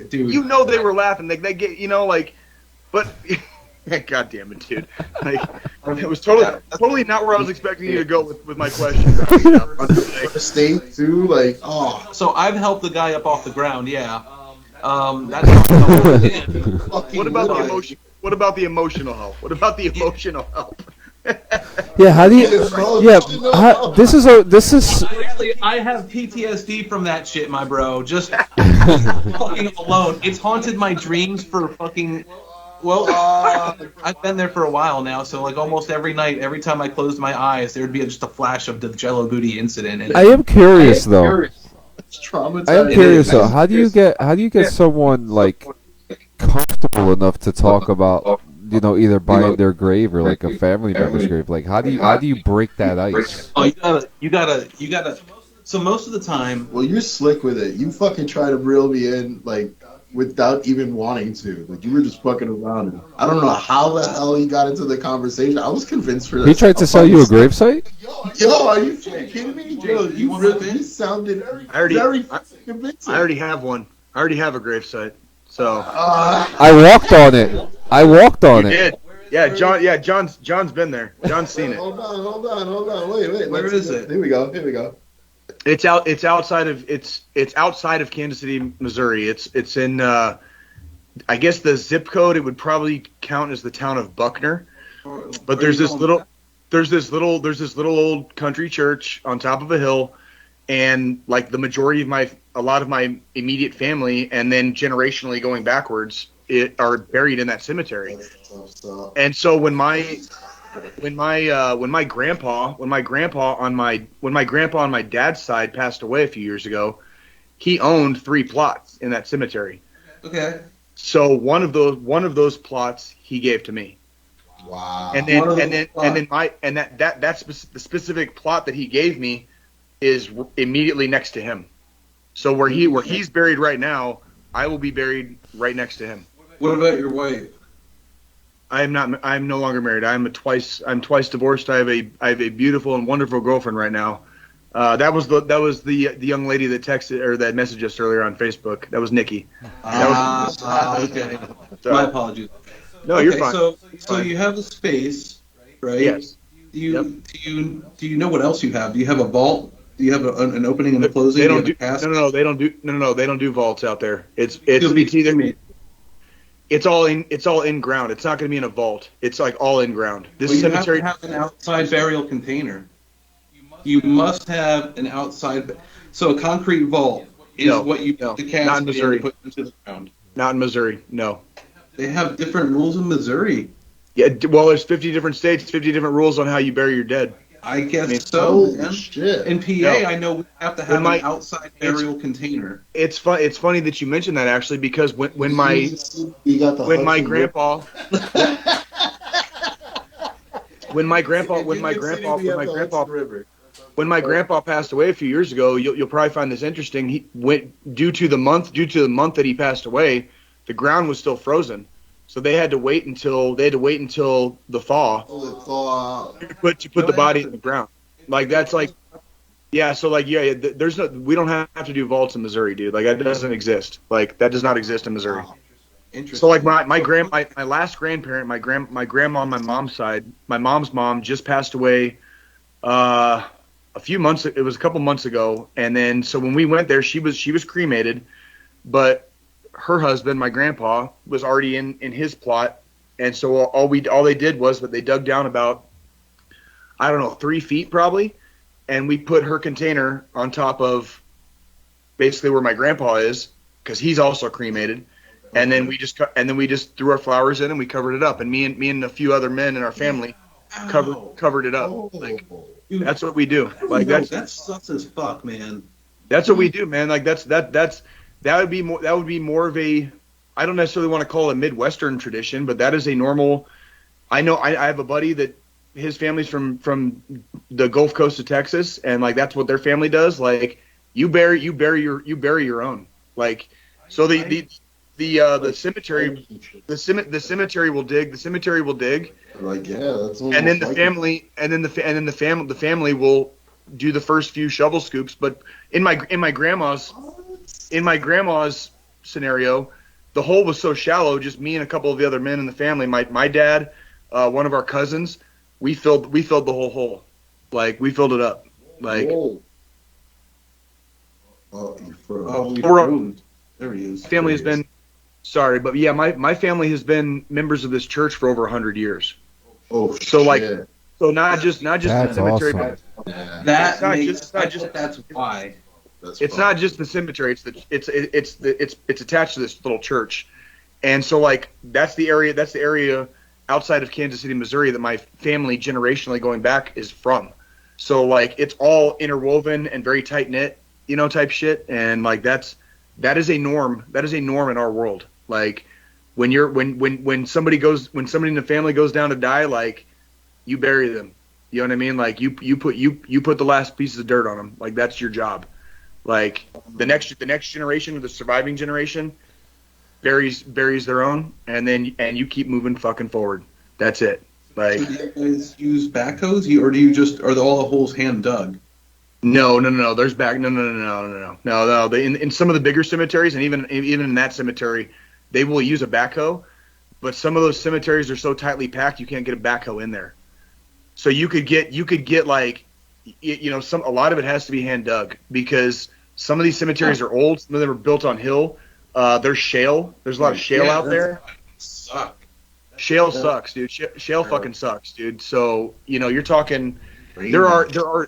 Dude. You know they were laughing. They get but. God damn it, dude! Like, it was totally not where I was expecting you to go with my question. State too, like So I've helped the guy up off the ground. Yeah. That's What about the emotion? What about the emotional help? Yeah, how do you? Yeah, this is. I have PTSD from that shit, my bro. Just fucking alone. It's haunted my dreams for fucking. Well, I've been there for a while now, so like almost every night, every time I closed my eyes, there would be just a flash of the Jello booty incident. And I am curious though. It's traumatizing. I am curious though. How do you get someone like comfortable enough to talk about either buying their grave or like a family member's grave? Like how do you break that ice? Oh, you gotta. So most of the time, well, you're slick with it. You fucking try to reel me in like. Without even wanting to. Like, you were just fucking around. I don't know how the hell he got into the conversation. I was convinced for that. He tried to sell you a gravesite? Yo, are you kidding me? Yo, you sounded very convincing. I already have one. I already have a gravesite. So. I walked on it. You did. Yeah, John's been there. John's seen it. Hold on. Wait. Where is it? Here we go. It's outside of Kansas City, Missouri. It's in I guess the zip code it would probably count as the town of Buckner. But there's this little old country church on top of a hill, and like the majority of a lot of my immediate family and then generationally going backwards are buried in that cemetery. And so when my grandpa on my dad's side passed away a few years ago, he owned 3 plots in that cemetery. Okay. So one of those plots he gave to me. Wow. And then that's the specific plot that he gave me is immediately next to him. So where he's buried right now, I will be buried right next to him. What about your wife? I'm no longer married. I'm twice divorced. I have a beautiful and wonderful girlfriend right now. That was the young lady that texted or that messaged us earlier on Facebook. That was Nikki. Okay. So, my apologies. No, you're fine. So you have a space, right? Yes. Do you know what else you have? Do you have a vault? Do you have an opening and a closing? They don't do. No, they don't do. No, they don't do vaults out there. It's either. It's all in ground. It's not going to be in a vault. It's like all in ground. This cemetery have to have an outside burial container. You must have an outside. So a concrete vault is what you put the casket not in Missouri. Put into the ground. Not in Missouri. No. They have different rules in Missouri. Yeah. Well, there's 50 different states, 50 different rules on how you bury your dead. I guess so. Shit. In PA, I know we have to have an outside burial container. It's funny that you mentioned that actually because when my grandpa. It's when my grandpa passed away a few years ago, you'll probably find this interesting. He went due to the month that he passed away, the ground was still frozen, so they had to wait until the thaw to put the body in the ground. Like that's like, yeah. So like, yeah, we don't have to do vaults in Missouri, dude. Like that doesn't exist. Like that does not exist in Missouri. So like my last grandparent, my grandma on my mom's side, my mom's mom just passed away. It was a couple months ago, and then so when we went there, she was cremated, but her husband, my grandpa, was already in his plot, and so all they did was that they dug down about, I don't know, 3 feet probably, and we put her container on top of basically where my grandpa is, because he's also cremated, and then we just threw our flowers in and we covered it up, and me and a few other men in our family covered it up. Like that's what we do. Like that sucks as fuck, man. That's what we do, man. Like that would be more of a, I don't necessarily want to call it a Midwestern tradition, but that is a normal. I know I have a buddy that his family's from the Gulf Coast of Texas, and like that's what their family does. Like you bury your own. Like so the cemetery will dig. Like that's. And then the family will do the first few shovel scoops. But in my grandma's scenario, the hole was so shallow. Just me and a couple of the other men in the family. My dad, one of our cousins, we filled the whole hole. Like we filled it up. Like. There he is. Family has been. Sorry, but yeah, my family has been members of this church for over 100 years. Oh, so like, shit. so not just That's the cemetery. awesome. That's why. It's not just the cemetery. It's attached to this little church, and so like that's the area outside of Kansas City, Missouri, that my family generationally going back is from. So like it's all interwoven and very tight knit, type shit, and like that is a norm. That is a norm in our world. Like when somebody in the family goes down to die, like you bury them. You know what I mean? Like you put the last pieces of dirt on them. Like that's your job. Like the next generation, or the surviving generation, buries their own, and you keep moving fucking forward. That's it. Like, do you guys use backhoes, or do you just, are all the holes hand dug? No. There's no. In some of the bigger cemeteries, and even in that cemetery, they will use a backhoe. But some of those cemeteries are so tightly packed, you can't get a backhoe in there. So you could get like, a lot of it has to be hand dug, because some of these cemeteries are old. Some of them are built on hill. There's shale. There's a lot of shale out there. Shale sucks, dude. Shale fucking sucks, dude. So you're talking. There are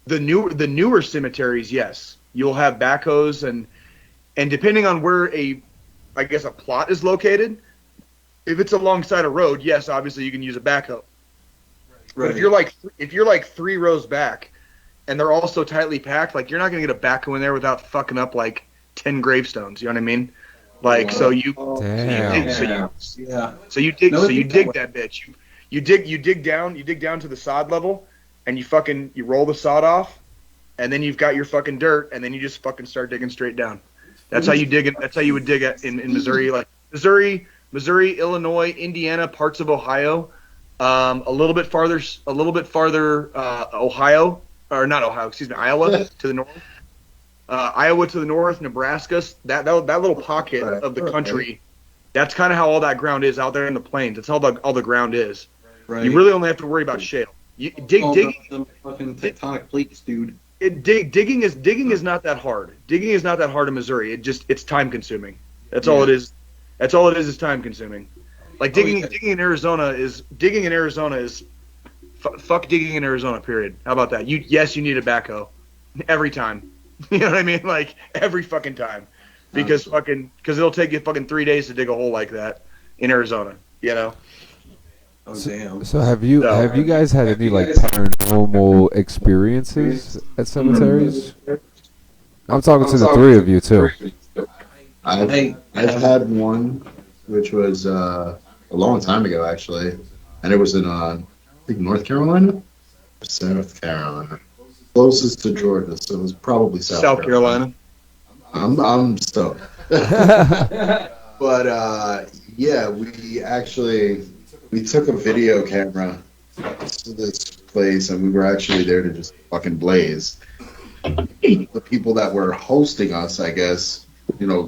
the newer cemeteries. Yes, you'll have backhoes, and depending on where a plot is located, if it's alongside a road, yes, obviously you can use a backhoe. Right. But if you're like 3 rows back, and they're all so tightly packed, like you're not gonna get a backhoe in there without fucking up like 10 gravestones. You know what I mean? Like so you dig that bitch. You dig down to the sod level, and you roll the sod off, and then you've got your fucking dirt, and then you just fucking start digging straight down. That's how you dig it. That's how you would dig it in Missouri, like Missouri, Illinois, Indiana, parts of Ohio. A little bit farther, Ohio, or not Ohio, excuse me, Iowa to the north. Iowa to the north, Nebraska, that little pocket of the country, that's kind of how all that ground is out there in the plains. That's how all the ground is. Right. You really only have to worry about shale. Digging the fucking tectonic plates, dude. Digging is not that hard. Digging is not that hard in Missouri. It's time consuming. That's all it is. That's all it is time consuming. Like digging in Arizona is fuck digging in Arizona. Period. How about that? You need a backhoe every time. You know what I mean? Like every fucking time, because it'll take you fucking 3 days to dig a hole like that in Arizona. Oh damn. So have you guys had any like paranormal experiences at cemeteries? I'm talking to the three of you too. I've had one, which was a long time ago actually, and it was in think North Carolina? South Carolina. Closest to Georgia, so it was probably South Carolina. I'm stoked. But yeah, we took a video camera to this place, and we were actually there to just fucking blaze. The people that were hosting us, I guess,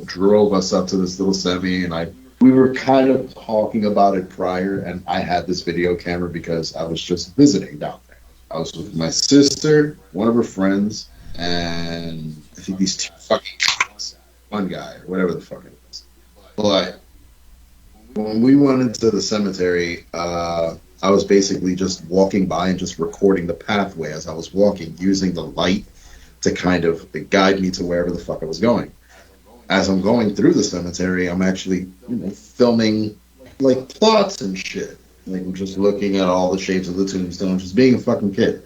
drove us up to this little semi, and we were kind of talking about it prior, and I had this video camera because I was just visiting down there. I was with my sister, one of her friends, and I think these two fucking guys, one guy, or whatever the fuck it was. But when we went into the cemetery, I was basically just walking by and just recording the pathway as I was walking, using the light to kind of guide me to wherever the fuck I was going. As I'm going through the cemetery, I'm actually filming like plots and shit. Like, I'm just looking at all the shapes of the tombstone, just being a fucking kid.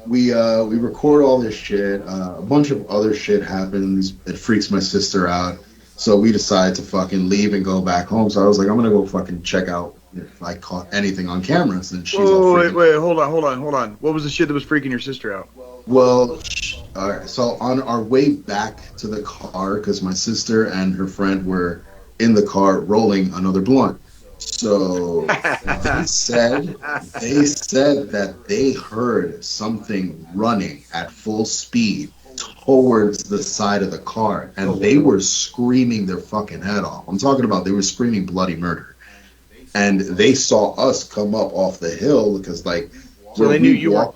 We record all this shit. A bunch of other shit happens. It freaks my sister out. So we decide to fucking leave and go back home. So I was like, I'm gonna go fucking check out if I caught anything on cameras. And she's all freaking. Wait, hold on. What was the shit that was freaking your sister out? Well, all right. So on our way back to the car, because my sister and her friend were in the car rolling another blunt. So they said that they heard something running at full speed towards the side of the car, and they were screaming their fucking head off. I'm talking about they were screaming bloody murder, and they saw us come up off the hill because so they knew you were.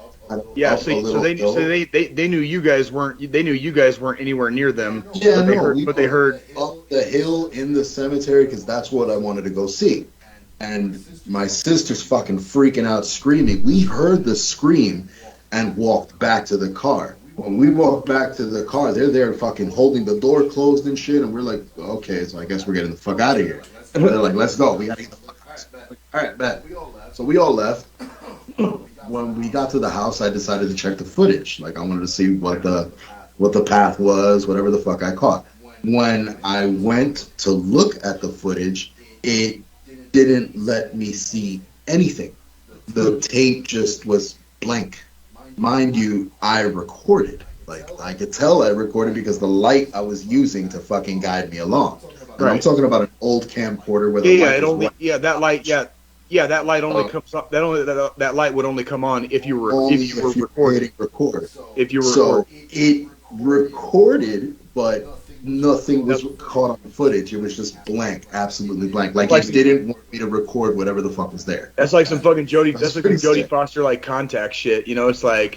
Yeah, so they knew you guys weren't. They knew you guys weren't anywhere near them. Yeah, but they heard up the hill in the cemetery because that's what I wanted to go see. And my sister's fucking freaking out, screaming. We heard the scream and walked back to the car. When we walked back to the car, they're there fucking holding the door closed and shit, and we're like, okay, so I guess we're getting the fuck out of here. And they're like, let's go. We gotta get the fuck out. All right, bet. So we all left. When we got to the house, I decided to check the footage. Like, I wanted to see what the path was, whatever the fuck I caught. When I went to look at the footage, it didn't let me see anything. The tape just was blank. Mind you, I recorded. Like, I could tell I recorded because the light I was using to fucking guide me along. And right. I'm talking about an old camcorder where the that light only comes up. That light would only come on if you were recording. If you were so it recorded, but nothing was caught on footage. It was just blank, absolutely blank. Like he didn't want me to record whatever the fuck was there. That's like some fucking Jodie. That's like some Jodie Foster like contact shit. It's like,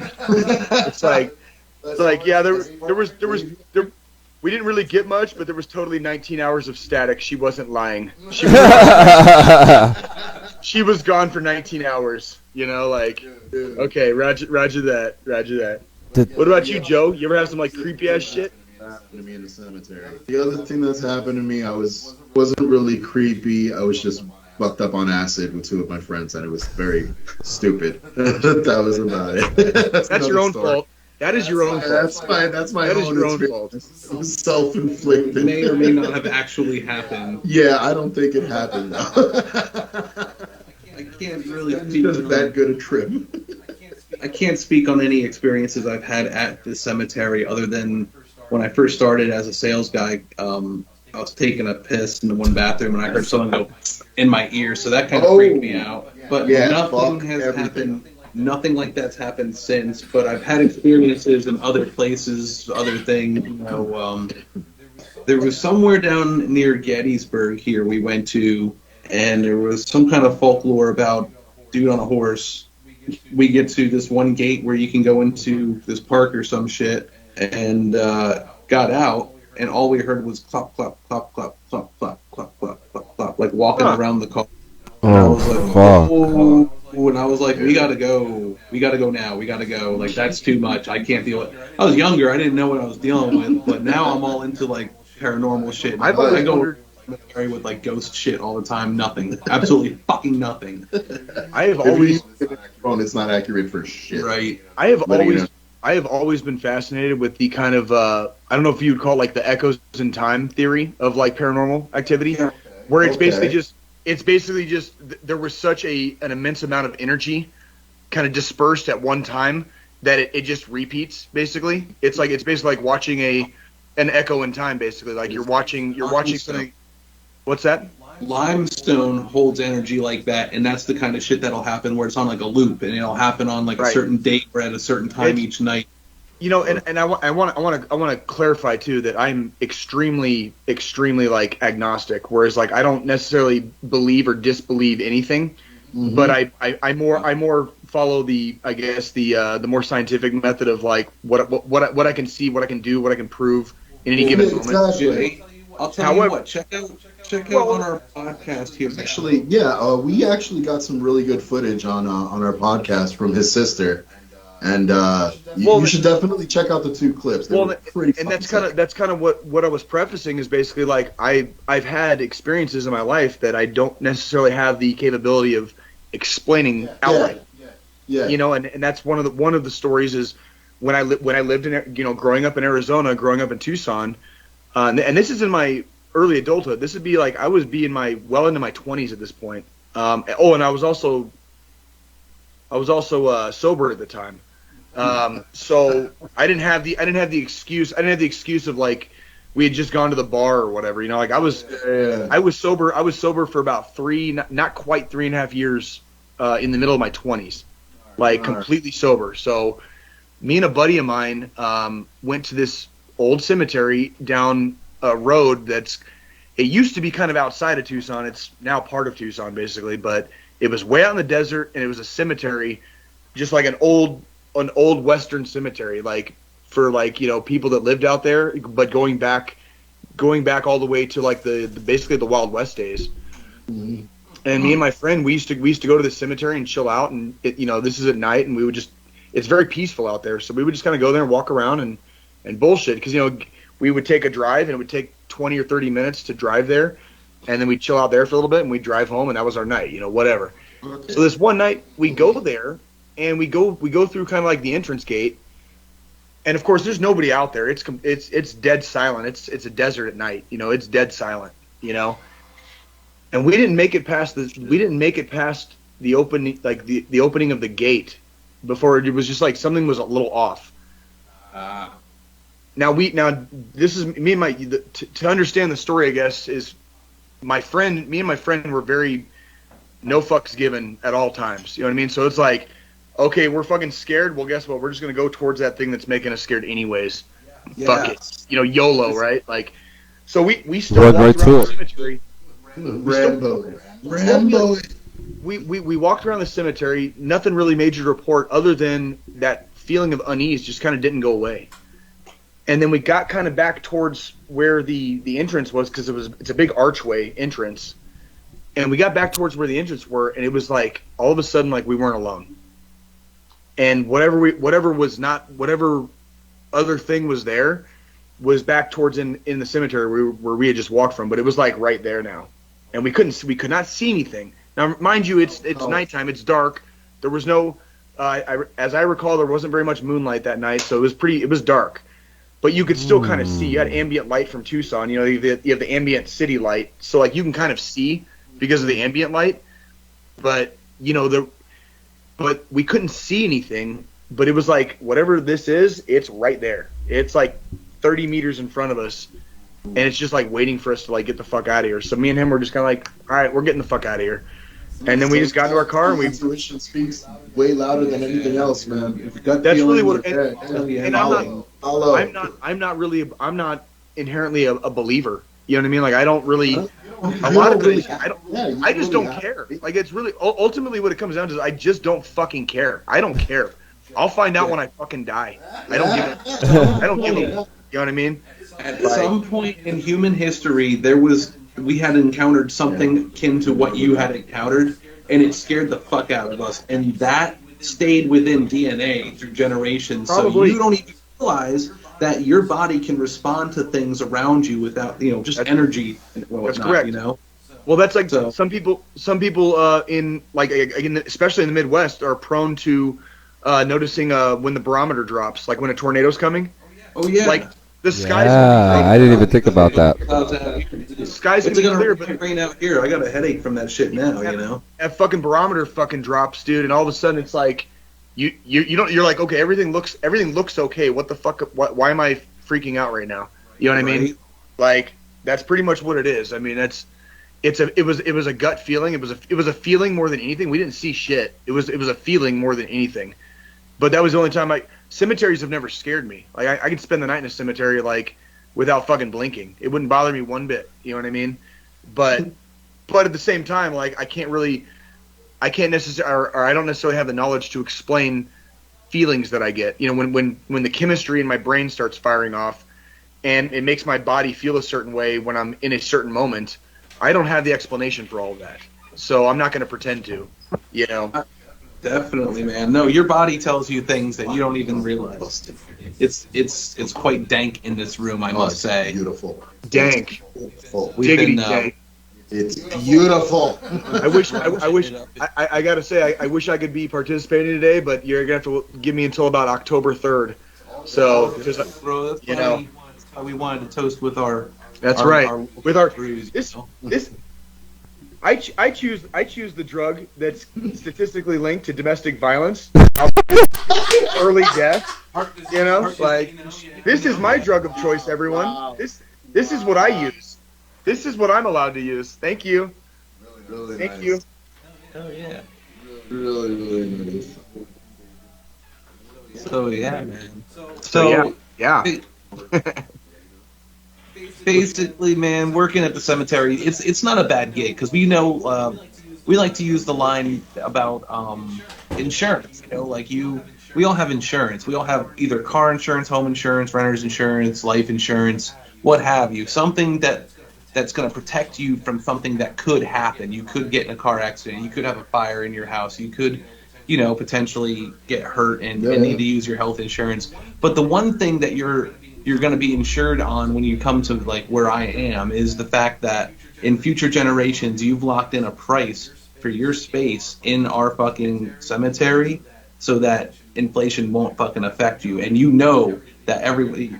yeah. There was. We didn't really get much, but there was totally 19 hours of static. She wasn't lying. She was gone for 19 hours. Okay, roger that. What about you, Joe? You ever have some creepy ass shit? Happened to me in the cemetery. The other thing that's happened to me, wasn't really creepy. I was just fucked up on acid with two of my friends, and it was very stupid. That was about it. That's your own fault. That is your own fault. That's my own fault. It was self-inflicted. It may or may not have actually happened. Yeah, I don't think it happened though. I can't really speak on that good a trip. I can't speak on any experiences I've had at the cemetery other than when I first started as a sales guy. I was taking a piss in the one bathroom and I heard someone go in my ear, so that kind of freaked me out. But nothing has happened. Nothing like that's happened since, but I've had experiences in other places, other things. There was somewhere down near Gettysburg here we went to, and there was some kind of folklore about dude on a horse. We get to this one gate where you can go into this park or some shit, and got out, and all we heard was clop, clop, clop, clop, clop, clop, clop, clop, clop, clop, like walking around the car. And I was like, oh. And I was like, we gotta go now, we gotta go. Like, that's too much. I can't deal with it. I was younger, I didn't know what I was dealing with, but now I'm all into paranormal shit. I go with ghost shit all the time. Nothing, absolutely fucking nothing. I have always. It's not accurate for shit. Right. I have always been fascinated with the kind of I don't know if you'd call it the echoes in time theory of paranormal activity, where it's basically just. it's basically just there was such an immense amount of energy kind of dispersed at one time that it just repeats. Basically, it's basically like watching an echo in time. Basically, like you're watching something. What's that? Limestone holds energy like that, and that's the kind of shit that'll happen where it's on like a loop, and it'll happen on like a certain date or at a certain time each night. You know, and I want to clarify too that I'm extremely like agnostic, whereas like I don't necessarily believe or disbelieve anything, but I more follow the more scientific method of like what I can see, what I can do, what I can prove in any given moment. Exactly. I'll tell you what, check out on our podcast here. Actually, we actually got some really good footage on our podcast from his sister, and you should definitely check out the 2 clips. That's kind of what I was prefacing is basically like I've had experiences in my life that I don't necessarily have the capability of explaining outright. Yeah. You know, and that's one of the stories is when I lived in, you know, growing up in Arizona, growing up in Tucson. And this is in my early adulthood. This would be like I was into my 20s at this point. And I was also sober at the time. So I didn't have the excuse of like we had just gone to the bar or whatever. You know, like I was sober for about not quite 3.5 years in the middle of my 20s, like completely sober. So me and a buddy of mine went to this old cemetery down a road it used to be kind of outside of Tucson. It's now part of Tucson basically, but it was way out in the desert, and it was a cemetery, just like an old Western cemetery, like for like, you know, people that lived out there, but going back all the way to like basically the Wild West days. Mm-hmm. And me and my friend, we used to go to the cemetery and chill out, and this is at night, and we would just, it's very peaceful out there, so we would just kind of go there and walk around and bullshit, because, you know, we would take a drive, and it would take 20 or 30 minutes to drive there, and then we'd chill out there for a little bit, and we'd drive home, and that was our night, you know, whatever. Okay. So this one night, we go there, and we go through kind of like the entrance gate, and of course, there's nobody out there. It's dead silent. It's a desert at night, you know. It's dead silent, you know. And we didn't make it past the opening, like the opening of the gate, before it was just like something was a little off. Now this is me and my to understand the story, I guess, is me and my friend were very no fucks given at all times. You know what I mean? So it's like, okay, we're fucking scared. Well, guess what? We're just gonna go towards that thing that's making us scared anyways. Yeah. Fuck it. You know, YOLO, right? Like, so we still walked around the cemetery. Rambo. We walked around the cemetery. Nothing really major to report, other than that feeling of unease just kind of didn't go away. And then we got kind of back towards where the entrance was, because it's a big archway entrance. And we got back towards where the entrance were, and it was like all of a sudden like we weren't alone. And whatever other thing was there was back towards in the cemetery where we had just walked from, but it was like right there now. And we could not see anything. Now, mind you, it's nighttime, it's dark. There was no as I recall, there wasn't very much moonlight that night, so it was dark. But you could still kind of see. You had ambient light from Tucson. You know, you have the ambient city light, so like you can kind of see because of the ambient light. But you know, but we couldn't see anything. But it was like, whatever this is, it's right there. It's like 30 meters in front of us, and it's just like waiting for us to like get the fuck out of here. So me and him were just kind of like, all right, we're getting the fuck out of here. And then we just got into our car, and intuition speaks way louder than anything else, man. That's really what. And I'm not inherently a believer. You know what I mean? Like I don't really. A lot of things, I just don't care. Like it's really ultimately what it comes down to is I just don't fucking care. I don't care. I'll find out when I fucking die. I don't give a. You know what I mean? At some point in human history, we had encountered something akin to what you had encountered, and it scared the fuck out of us. And that stayed within DNA through generations. Probably. So you don't even realize that your body can respond to things around you without, just energy and whatnot. That's correct. You know. Well, that's like some people in like especially in the Midwest are prone to noticing when the barometer drops, like when a tornado's coming. Oh yeah. Like The skies. Yeah, I didn't even think about that. The skies gonna be clear, but rain out here. I got a headache from that shit now. You know. That fucking barometer fucking drops, dude, and all of a sudden it's like, you don't. You're like, okay, everything looks okay. What the fuck? Why am I freaking out right now? You know what I mean? Like that's pretty much what it is. I mean, it was a gut feeling. It was a feeling more than anything. We didn't see shit. It was a feeling more than anything. But that was the only time cemeteries have never scared me. Like I could spend the night in a cemetery like without fucking blinking. It wouldn't bother me one bit. You know what I mean? But at the same time, like I can't necessarily, or I don't necessarily have the knowledge to explain feelings that I get. You know, when the chemistry in my brain starts firing off, and it makes my body feel a certain way when I'm in a certain moment, I don't have the explanation for all of that. So I'm not going to pretend to. You know. Definitely, man. No, your body tells you things that you don't even realize. It's quite dank in this room, I must say. Beautiful. Dank. Diggity dank. It's beautiful. I gotta say, I wish I could be participating today, but you're gonna have to give me until about October 3rd. So, bro, that's why we wanted to toast with our. That's our, right. Our with our brews, this. I choose the drug that's statistically linked to domestic violence, early death. You know, like this is my drug of choice, everyone. Wow. This is what I use. This is what I'm allowed to use. Thank you. Really Thank nice. you. Oh yeah. Really, really nice. So yeah, man. So yeah. Basically, man, working at the cemetery, it's not a bad gig because we know we like to use the line about insurance. You know, like we all have insurance. We all have either car insurance, home insurance, renter's insurance, life insurance, what have you. Something that's going to protect you from something that could happen. You could get in a car accident. You could have a fire in your house. You could, you know, potentially get hurt and need to use your health insurance. But the one thing that you're going to be insured on when you come to like where I am is the fact that in future generations you've locked in a price for your space in our fucking cemetery so that inflation won't fucking affect you, and you know that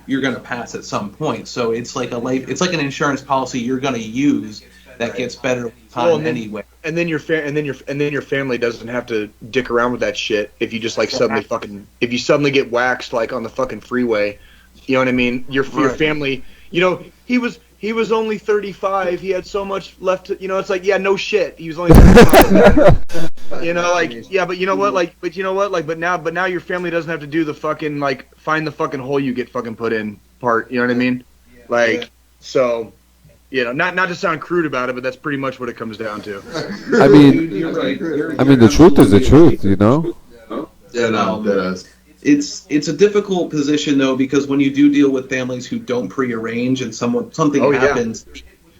you're going to pass at some point. So it's like an insurance policy you're going to use that gets better with time anyway. And then your family doesn't have to dick around with that shit if you just like if you suddenly get waxed like on the fucking freeway. You know what I mean? Your family, you know, he was only 35. He had so much left to, you know, it's like, yeah, no shit. He was only 35. You know, like, yeah, but you know what? Like, but now your family doesn't have to do the fucking, like, find the fucking hole you get fucking put in part. You know what I mean? Like, so, you know, not to sound crude about it, but that's pretty much what it comes down to. I mean, the truth is the truth, you know? Yeah, no, that is. It's a difficult position though, because when you do deal with families who don't prearrange and something happens,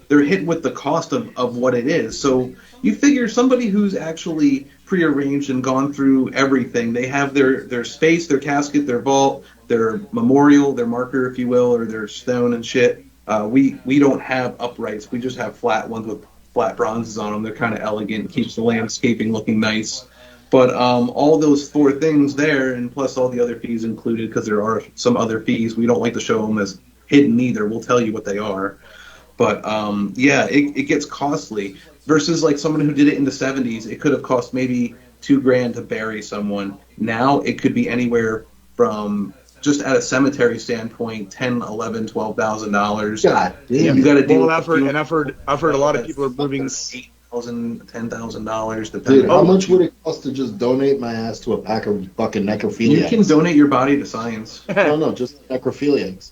they're hit with the cost of what it is. So you figure somebody who's actually prearranged and gone through everything, they have their space, their casket, their vault, their memorial, their marker, if you will, or their stone and shit. We don't have uprights. We just have flat ones with flat bronzes on them. They're kind of elegant, keeps the landscaping looking nice. But all those four things there, and plus all the other fees included, because there are some other fees. We don't like to show them as hidden either. We'll tell you what they are. But it gets costly. Versus like someone who did it in the 70s, it could have cost maybe $2,000 to bury someone. Now it could be anywhere from, just at a cemetery standpoint, $10,000, $11,000, $12,000. God damn. You got to deal. Well, I've heard a lot of people are moving. $8,000, $10,000, depending. Dude, how much would it cost to just donate my ass to a pack of fucking necrophiliacs? You can donate your body to science. No, just necrophiliacs.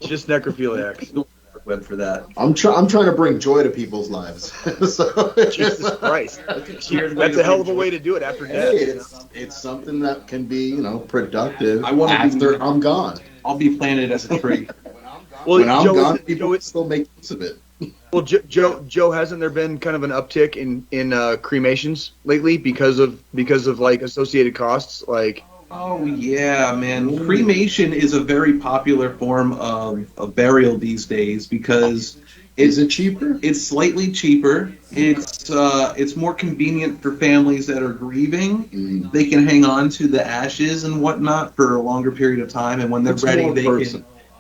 Just necrophiliacs. Web for that. I'm trying to bring joy to people's lives. So, Jesus Christ. That's a hell of a way to do it after death. hey, it's something that can be, you know, productive after I'm gone. I'll be planted as a tree. Well, when I'm Joe, gone, people still make use of it. Well, Joe, hasn't there been kind of an uptick in cremations lately because of like associated costs? Like, Oh yeah, man. Cremation is a very popular form of burial these days because is it cheaper? It's slightly cheaper. It's more convenient for families that are grieving. Mm. They can hang on to the ashes and whatnot for a longer period of time, and when they're ready,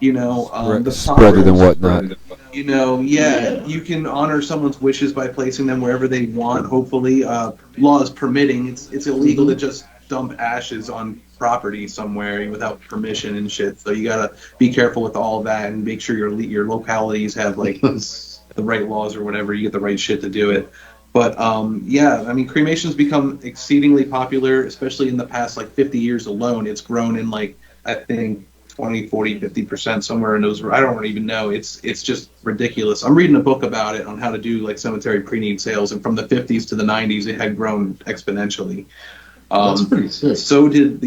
You know, the spreader than whatnot. You know, yeah, you can honor someone's wishes by placing them wherever they want. Hopefully, law is permitting. It's illegal to just dump ashes on property somewhere without permission and shit. So you gotta be careful with all that and make sure your localities have like the right laws or whatever. You get the right shit to do it. But yeah, I mean, cremation's become exceedingly popular, especially in the past like 50 years alone. It's grown in like I think 20, 40, 50% somewhere in those. I don't even know. It's just ridiculous. I'm reading a book about it on how to do like cemetery pre-need sales, and from the 50s to the 90s, it had grown exponentially. That's pretty sick. So did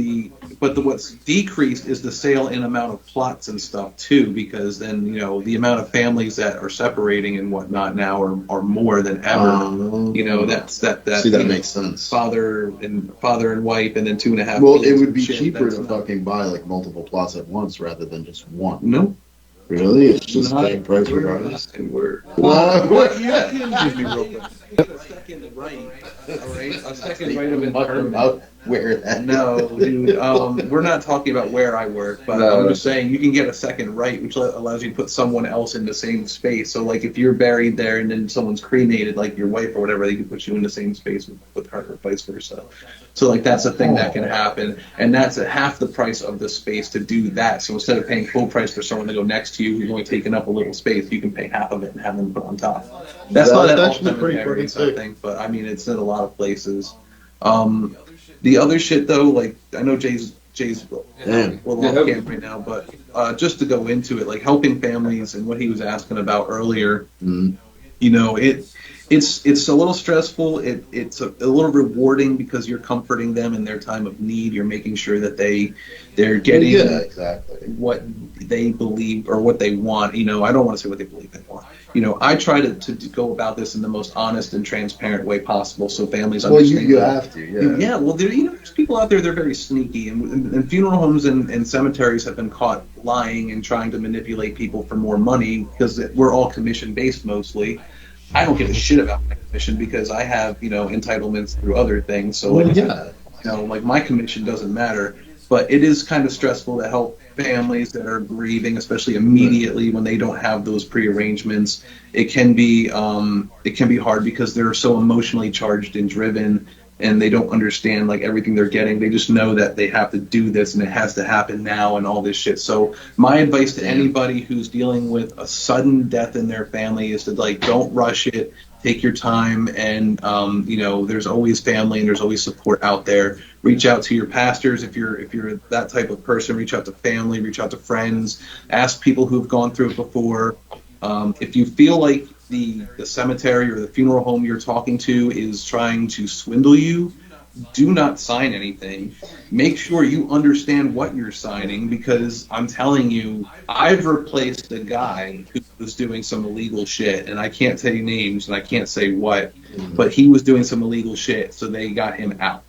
what's decreased is the sale in amount of plots and stuff too, because then, you know, the amount of families that are separating and whatnot now are more than ever. You know, that See, that makes sense. Father and wife, and then 2.5. Well, it would be cheaper to fucking buy like multiple plots at once rather than just one. No. Really? It's just the same price regardless. What you can excuse me real quick. A second right. All right. A second right of internment. Where that? No, dude. We're not talking about where I work, but I'm just saying you can get a second right, which allows you to put someone else in the same space. So, like, if you're buried there and then someone's cremated, like your wife or whatever, they can put you in the same space with her, or vice versa. So, like, that's a thing that can happen, and that's at half the price of the space to do that. So instead of paying full price for someone to go next to you who's only taking up a little space, you can pay half of it and have them put on top. That's not at all cemeteries, I think, but I mean, it's in a lot of places. The other shit though, like I know Jay's off camera right now, but just to go into it, like helping families and what he was asking about earlier, you know, it's a little stressful. It's a little rewarding because you're comforting them in their time of need. You're making sure that they're getting what they believe or what they want. You know, I don't want to say what they believe they want. You know, I try to go about this in the most honest and transparent way possible, so families understand. Well, you have to, yeah. Yeah, well, there's people out there, they're very sneaky, and funeral homes and cemeteries have been caught lying and trying to manipulate people for more money because we're all commission-based mostly. I don't give a shit about my commission because I have, you know, entitlements through other things. So, like, you know, like my commission doesn't matter. But it is kind of stressful to help families that are grieving, especially immediately when they don't have those prearrangements. It can be hard because they're so emotionally charged and driven, and they don't understand like everything they're getting. They just know that they have to do this and it has to happen now and all this shit. So my advice to anybody who's dealing with a sudden death in their family is to like don't rush it. Take your time, and you know, there's always family and there's always support out there. Reach out to your pastors if you're that type of person. Reach out to family, reach out to friends, ask people who've gone through it before. If you feel like the cemetery or the funeral home you're talking to is trying to swindle you, do not sign anything. Make sure you understand what you're signing, because I'm telling you, I've replaced a guy who was doing some illegal shit, and I can't say names and I can't say what, but he was doing some illegal shit, so they got him out.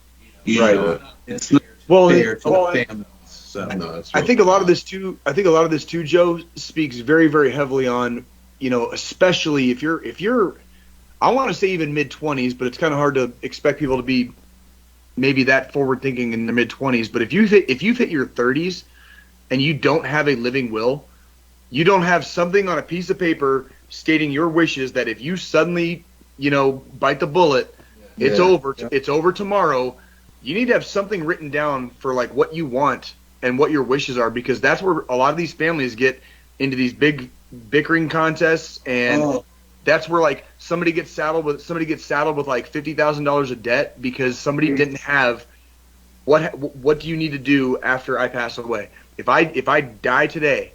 You know, it's not fair to the family. So I think a lot of this too, Joe, speaks very, very heavily on, you know, especially if you're I want to say even mid-20s, but it's kind of hard to expect people to be maybe that forward thinking in the mid-20s. But if you've hit your 30s and you don't have a living will, you don't have something on a piece of paper stating your wishes that if you suddenly, you know, bite the bullet, it's over. It's over tomorrow. You need to have something written down for like what you want and what your wishes are, because that's where a lot of these families get into these big bickering contests, and that's where like somebody gets saddled with like $50,000 of debt because somebody didn't have what do you need to do after I pass away? If I die today,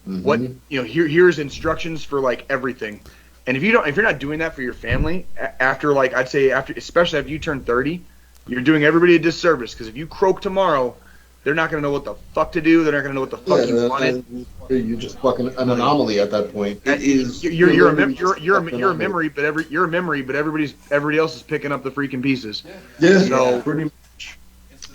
what, you know, here's instructions for like everything. And if you're not doing that for your family after, like, I'd say especially after you turn 30, you're doing everybody a disservice, because if you croak tomorrow, they're not going to know what the fuck to do. They're not going to know what the fuck you wanted. You're just fucking an anomaly at that point. You're a memory, but everybody else is picking up the freaking pieces. Yeah. So pretty much.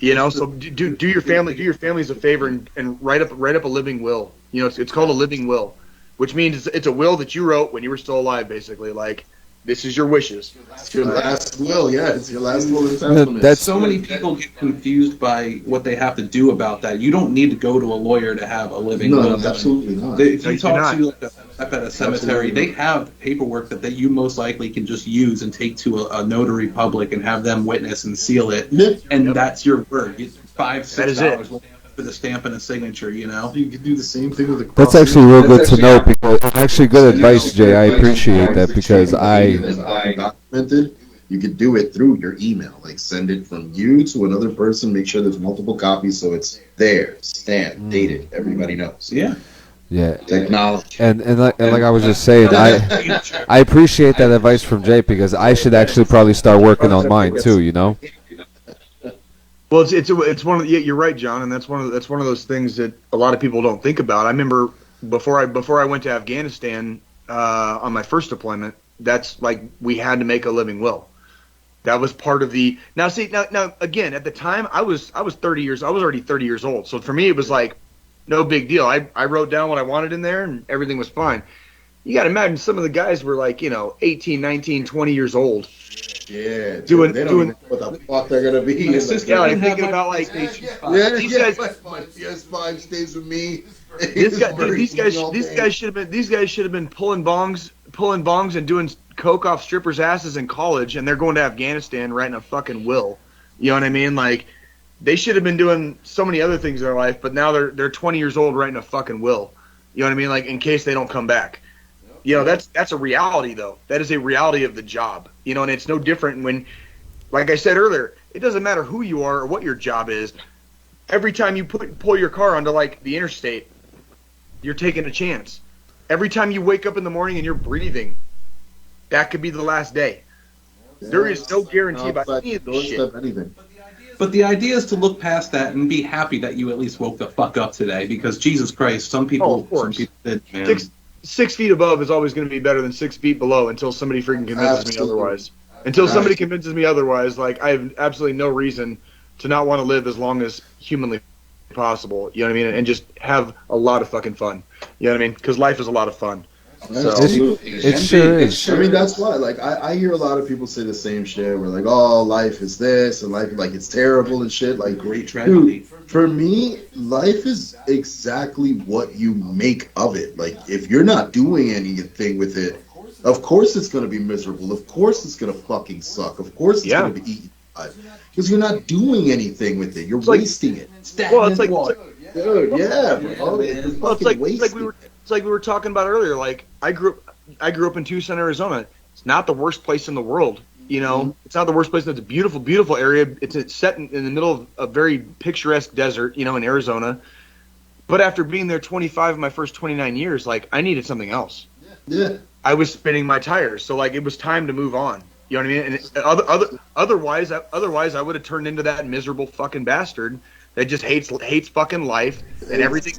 You know, so do your families a favor and write up a living will. You know, it's called a living will, which means it's a will that you wrote when you were still alive, basically. Like, This is your wishes. It's your last will, yeah. It's your last will and testament. That's so many people get confused by what they have to do about that. You don't need to go to a lawyer to have a living will. No, absolutely not. If you talk to at a cemetery, they have paperwork that you most likely can just use and take to a notary public and have them witness and seal it. And that's your word. It's $5-6 for the stamp and a signature, you know? You could do the same thing with the That's actually real good to know, because actually good advice, Jay. I appreciate that, because documented. You could do it through your email, like send it from you to another person. Make sure there's multiple copies, so it's there, stamped, dated. Everybody knows. Yeah. Yeah. Technology. And like I was just saying, I appreciate that advice from Jay, because I should actually probably start working on mine too. You know. Well, it's one of you're right, John, and that's one of those things that a lot of people don't think about. I remember before I went to Afghanistan on my first deployment, that's like we had to make a living will. That was part of the now again at the time I was 30 years I was already 30 years old, so for me it was like no big deal. I wrote down what I wanted in there and everything was fine. You got to imagine some of the guys were like 18, 19, 20 years old. Yeah, doing they don't know what the fuck they're gonna be. Like thinking about like these guys. My PS5 stays with me. These guys should have been pulling bongs and doing coke off strippers' asses in college, and they're going to Afghanistan writing a fucking will. You know what I mean? Like they should have been doing so many other things in their life, but now they're 20 years old writing a fucking will. You know what I mean? Like in case they don't come back. You know, that's a reality, though. That is a reality of the job. You know, and it's no different when, like I said earlier, it doesn't matter who you are or what your job is. Every time you pull your car onto, like, the interstate, you're taking a chance. Every time you wake up in the morning and you're breathing, that could be the last day. There is no guarantee about any of this shit. But the idea is to look past that and be happy that you at least woke the fuck up today, because Jesus Christ, some people did, man. 6 feet above is always going to be better than 6 feet below until somebody freaking convinces me otherwise. Until somebody convinces me otherwise, like, I have absolutely no reason to not want to live as long as humanly possible. You know what I mean? And just have a lot of fucking fun. You know what I mean? Because life is a lot of fun. So, it sure is. I mean, that's why. Like, I hear a lot of people say the same shit. We're like, oh, life is this, and life, like, it's terrible and shit. Like, great tragedy. Dude, for me, life is exactly what you make of it. Like, if you're not doing anything with it, of course it's going to be miserable. Of course it's going to fucking suck. Of course it's going to be eaten alive. Because you're not doing anything with it. You're wasting it. Well, it's like, dude, yeah, bro. It's like we were talking about earlier. Like I grew up in Tucson, Arizona. It's not the worst place in the world. You know, It's not the worst place. It's a beautiful, beautiful area. It's set in the middle of a very picturesque desert, you know, in Arizona. But after being there 25 of my first 29 years, like I needed something else. Yeah. I was spinning my tires, so like it was time to move on. You know what I mean? And otherwise, I would have turned into that miserable fucking bastard that just hates fucking life and everything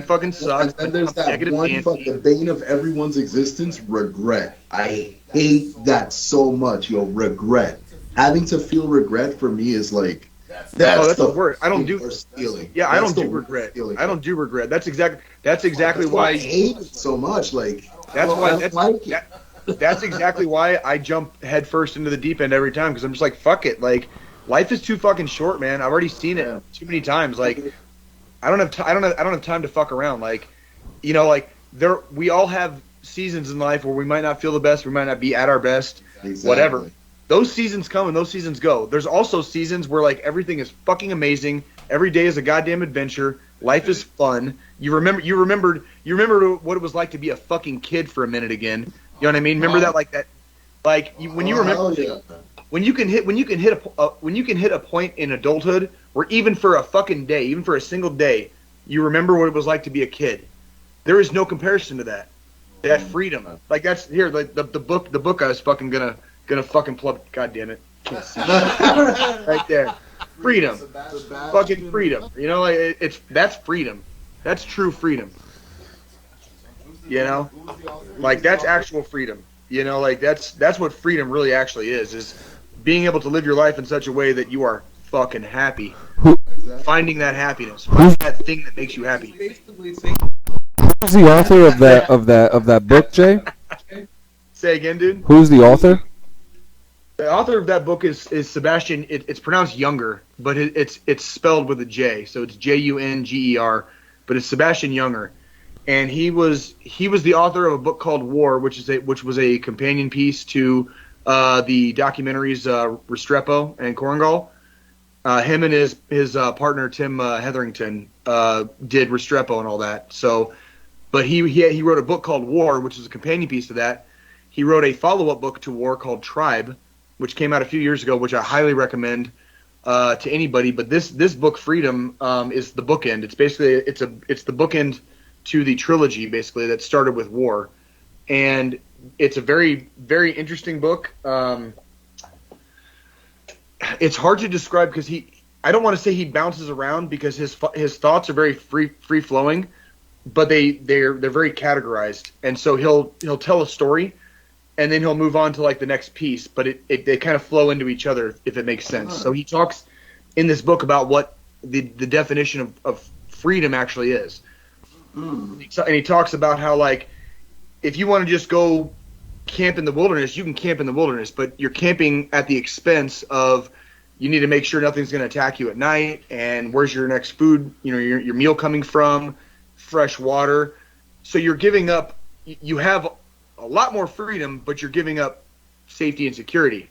fucking sucks. And there's that one fucking bane of everyone's existence: regret. I hate that so much, regret. Having to feel regret for me is like that's the word. I don't do feeling. Yeah, I don't do regret. I don't do regret. That's exactly why I hate it so much. Like that's exactly why I jump head first into the deep end every time, because I'm just like, fuck it. Like, life is too fucking short, man. I've already seen it too many times. Like, I don't have time to fuck around. Like, you know, like we all have seasons in life where we might not feel the best, we might not be at our best, whatever. Those seasons come and those seasons go. There's also seasons where like everything is fucking amazing. Every day is a goddamn adventure. Life is fun. You remembered what it was like to be a fucking kid for a minute again. You know what I mean? Remember that, like that, like when you remember when you can hit a point in adulthood where even for a fucking day, even for a single day, you remember what it was like to be a kid. There is no comparison to that. That freedom, like that's here, like the book I was fucking gonna fucking plug. God damn it, right there, freedom, fucking freedom. You know, like that's freedom. That's true freedom. You know, like that's actual freedom. You know, like that's what freedom really actually is being able to live your life in such a way that you are fucking happy. Finding that happiness, finding that thing that makes you happy. Who's the author of that book, Jay? Say again, dude. Who's the author? The author of that book is Sebastian. It's pronounced Younger, but it's spelled with a J, so it's Junger. But it's Sebastian Younger, and he was the author of a book called War, which was a companion piece to the documentaries Restrepo and Korengal. Him and his partner Tim Hetherington did Restrepo and all that. So, but he wrote a book called War, which is a companion piece to that. He wrote a follow-up book to War called Tribe, which came out a few years ago, which I highly recommend to anybody. But this book, Freedom, is the bookend. It's basically it's the bookend to the trilogy, basically, that started with War, and it's a very, very interesting book. It's hard to describe because I don't want to say he bounces around because his thoughts are very free flowing, but they're very categorized, and so he'll tell a story, and then he'll move on to like the next piece, but they kind of flow into each other, if it makes sense. So he talks in this book about what the definition of freedom actually is. And he talks about how, like, if you want to just go camp in the wilderness, you can camp in the wilderness, but you're camping at the expense of, you need to make sure nothing's going to attack you at night, and where's your next food, your meal coming from, fresh water. So you're giving up, you have a lot more freedom, but you're giving up safety and security.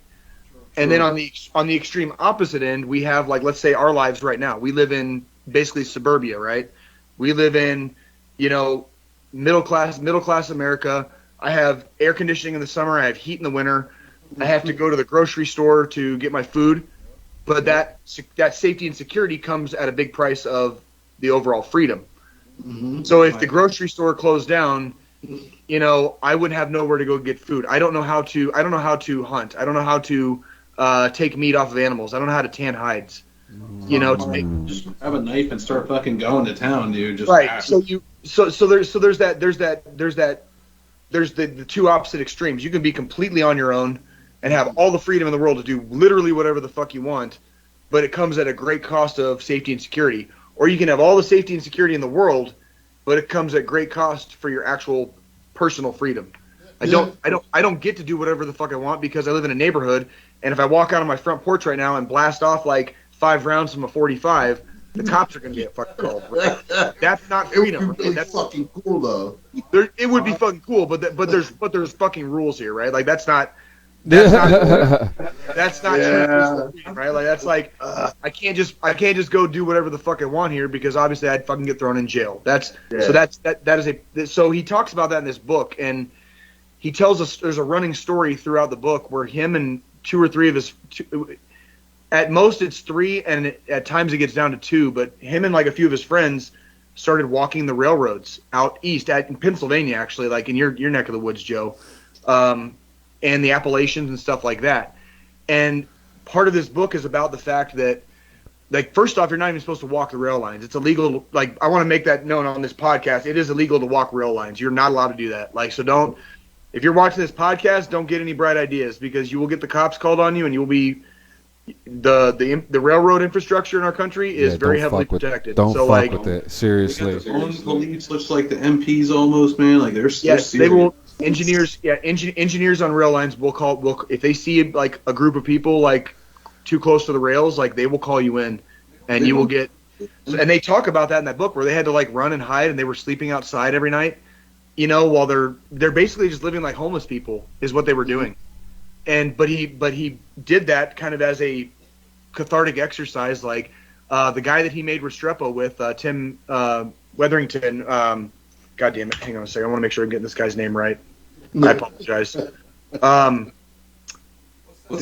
And then on the extreme opposite end, we have, like, let's say our lives right now. We live in basically suburbia, right? We live in, middle class America. I have air conditioning in the summer. I have heat in the winter. I have to go to the grocery store to get my food. But that safety and security comes at a big price of the overall freedom. Mm-hmm. So if the grocery store closed down, I wouldn't have nowhere to go get food. I don't know how to hunt. I don't know how to take meat off of animals. I don't know how to tan hides. Just have a knife and start fucking going to town, dude. Just right. There's the two opposite extremes. You can be completely on your own and have all the freedom in the world to do literally whatever the fuck you want, but it comes at a great cost of safety and security. Or you can have all the safety and security in the world, but it comes at great cost for your actual personal freedom. I don't get to do whatever the fuck I want because I live in a neighborhood, and if I walk out on my front porch right now and blast off like 5 rounds from a 45, the cops are going to get fucking called. Right? That's not freedom. It would be really fucking cool, though. It would be fucking cool, but there's fucking rules here, right? Like that's not true freedom, right? Like that's like I can't just go do whatever the fuck I want here because obviously I'd fucking get thrown in jail. So he talks about that in this book, and he tells us there's a running story throughout the book where him and 2 or 3 of his at most it's 3, and at times it gets down to 2, but him and like a few of his friends started walking the railroads out east in Pennsylvania, actually, like in your neck of the woods, Joe, and the Appalachians and stuff like that. And part of this book is about the fact that, like, first off, you're not even supposed to walk the rail lines. It's illegal. Like, I want to make that known on this podcast. It is illegal to walk rail lines. You're not allowed to do that. Like, so don't, if you're watching this podcast, don't get any bright ideas because you will get the cops called on you and you'll be, the railroad infrastructure in our country is very heavily protected. Don't fuck with it. Seriously. Police looks like the MPs almost, man. Like they're serious. They will. Engineers on rail lines will if they see like a group of people like too close to the rails, like they will call you in, and you will get. And they talk about that in that book where they had to like run and hide, and they were sleeping outside every night, while they're basically just living like homeless people is what they were doing. But he did that kind of as a cathartic exercise, like the guy that he made Restrepo with, Tim Wetherington. God damn it! Hang on a second. I want to make sure I'm getting this guy's name right. I apologize. The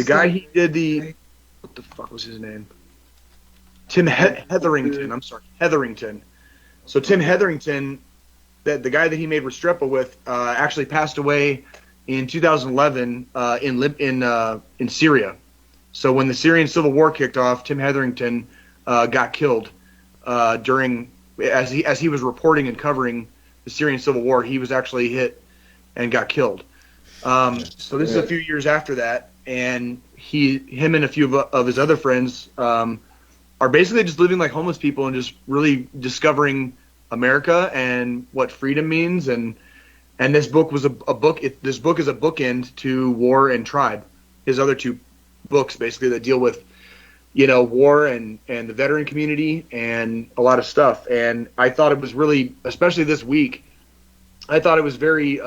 guy he did what the fuck was his name? Tim Hetherington. I'm sorry, Hetherington. So Tim Hetherington, the guy that he made Restrepo with, actually passed away in 2011 in Syria. So when the Syrian civil war kicked off, Tim Hetherington got killed as he was reporting and covering the Syrian civil war. He was actually hit and got killed. So this is a few years after that, and him and a few of his other friends are basically just living like homeless people and just really discovering America and what freedom means and And this book was a book. This book is a bookend to War and Tribe, his other two books, basically, that deal with, war and the veteran community and a lot of stuff. And I thought it was really, especially this week, I thought it was very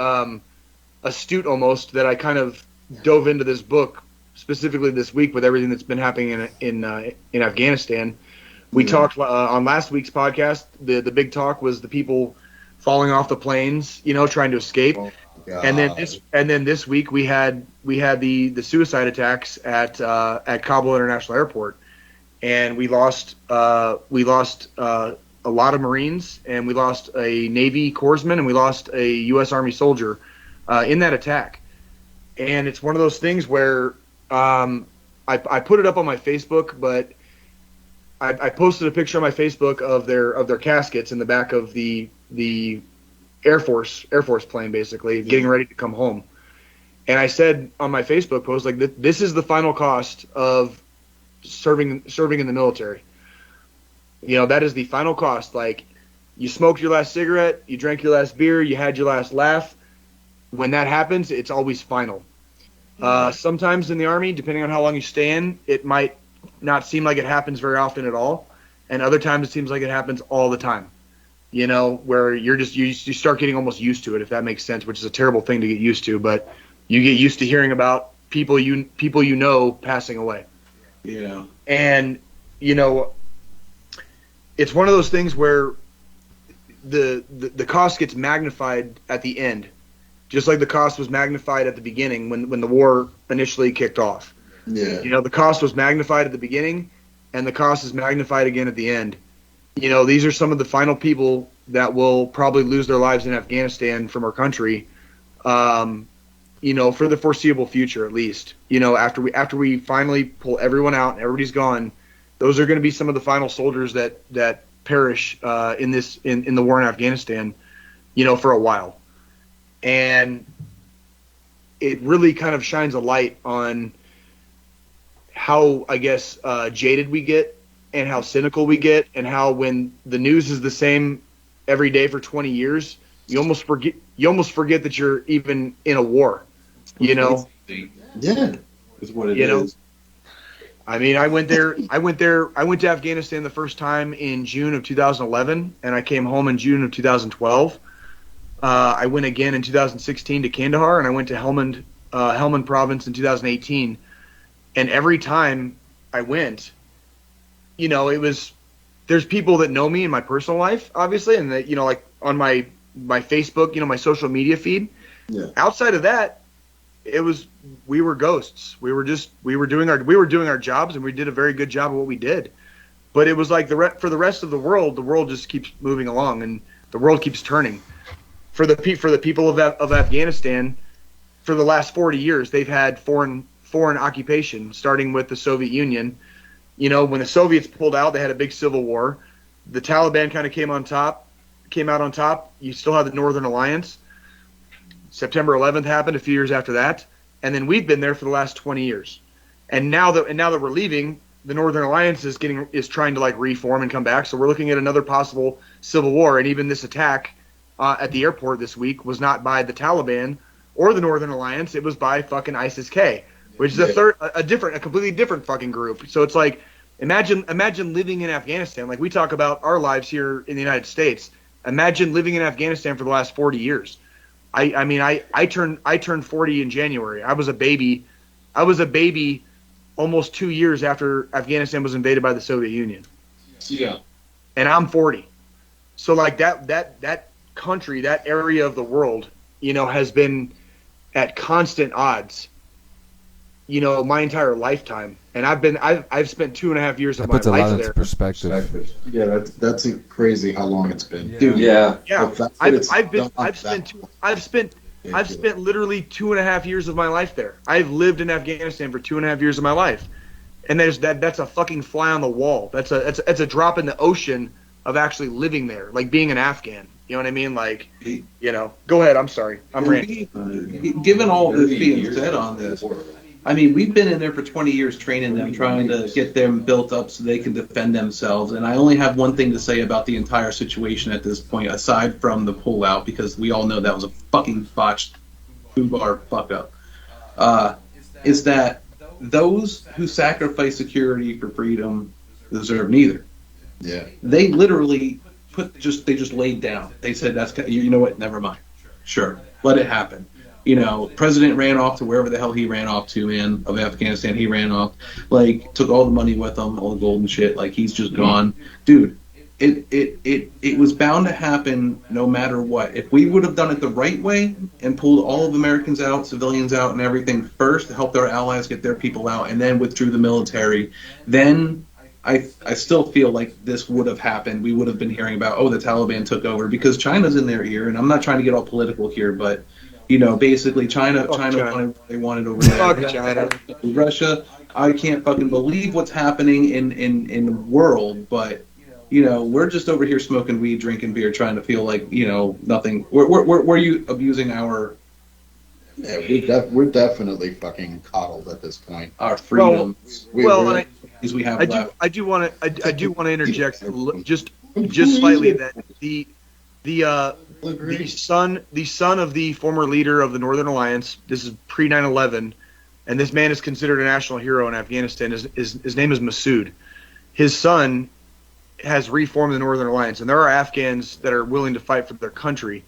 astute almost that I kind of dove into this book specifically this week with everything that's been happening in Afghanistan. We talked on last week's podcast. The big talk was the people falling off the planes, trying to escape. Oh, and then this week we had the suicide attacks at Kabul International Airport, and we lost a lot of Marines, and we lost a Navy corpsman, and we lost a U.S. Army soldier in that attack. And it's one of those things where I put it up on my Facebook, but I posted a picture on my Facebook of their caskets in the back of the Air Force plane, basically getting ready to come home. And I said on my Facebook post, like, this is the final cost of serving in the military. That is the final cost. Like, you smoked your last cigarette, you drank your last beer, you had your last laugh. When that happens, it's always final. Sometimes in the Army, depending on how long you stay in, it might not seem like it happens very often at all. And other times it seems like it happens all the time. Where you start getting almost used to it, if that makes sense, which is a terrible thing to get used to, but you get used to hearing about people passing away. Yeah. And, it's one of those things where the cost gets magnified at the end, just like the cost was magnified at the beginning when the war initially kicked off. Yeah. The cost was magnified at the beginning, and the cost is magnified again at the end. These are some of the final people that will probably lose their lives in Afghanistan from our country, for the foreseeable future, at least. After we finally pull everyone out and everybody's gone, those are going to be some of the final soldiers that perish in the war in Afghanistan, for a while. And it really kind of shines a light on how, I guess, jaded we get, and how cynical we get, and how when the news is the same every day for 20 years, you almost forget that you're even in a war. Yeah, is what it is. I mean, I went to Afghanistan the first time in June of 2011, and I came home in June of 2012. I went again in 2016 to Kandahar, and I went to Helmand province in 2018. And every time I went, there's people that know me in my personal life, obviously, and that, like on my Facebook, my social media feed. Yeah. Outside of that, we were ghosts. We were doing our jobs, and we did a very good job of what we did. But it was like for the rest of the world just keeps moving along, and the world keeps turning. For the people of Afghanistan, for the last 40 years, they've had foreign occupation, starting with the Soviet Union. When the Soviets pulled out, they had a big civil war. The Taliban kind of came out on top. You still have the Northern Alliance. September 11th happened a few years after that, and then we've been there for the last 20 years. And now that we're leaving, the Northern Alliance is trying to like reform and come back. So we're looking at another possible civil war. And even this attack at the airport this week was not by the Taliban or the Northern Alliance. It was by fucking ISIS-K, which is a completely different fucking group. So it's like, imagine living in Afghanistan. Like, we talk about our lives here in the United States. Imagine living in Afghanistan for the last 40 years. I turned 40 in January. I was a baby almost 2 years after Afghanistan was invaded by the Soviet Union. Yeah. And I'm 40. So like that country, that area of the world, has been at constant odds, my entire lifetime. And I've spent 2.5 years of my life there. That puts a lot into perspective. Yeah, that's crazy how long it's been. Yeah. Dude, Yeah. I've spent literally 2.5 years of my life there. I've lived in Afghanistan for 2.5 years of my life. And that's a fucking fly on the wall. That's a drop in the ocean of actually living there, like being an Afghan. You know what I mean? Like, go ahead. I'm sorry. I'm ranting. Given all that's being said on this, I mean, we've been in there for 20 years training them, trying to get them built up so they can defend themselves. And I only have one thing to say about the entire situation at this point, aside from the pullout, because we all know that was a fucking botched foobar fuck up. Is that those who sacrifice security for freedom deserve neither. Yeah. They literally they just laid down. They said, you know what, never mind. Sure, let it happen. You know, president ran off to wherever the hell he ran off to, man, of Afghanistan. He ran off, like, took all the money with him, all the gold and shit. Like, he's just gone. Dude, it was bound to happen no matter what. If we would have done it the right way and pulled all of Americans out, civilians out, and everything first to help our allies get their people out, and then withdrew the military, then I still feel like this would have happened. We would have been hearing about, the Taliban took over, because China's in their ear, and I'm not trying to get all political here, but you know, basically China wanted what they wanted over there. Fuck China. Russia, I can't fucking believe what's happening in the world, but you know, we're just over here smoking weed, drinking beer, trying to feel like, you know, nothing. We're you abusing our? Yeah, we're definitely fucking coddled at this point. Our freedoms. We have left. I do want to interject just slightly that the son of the former leader of the Northern Alliance. This is pre 9/11, and this man is considered a national hero in Afghanistan. His name is Masood. His son has reformed the Northern Alliance, and there are Afghans that are willing to fight for their country.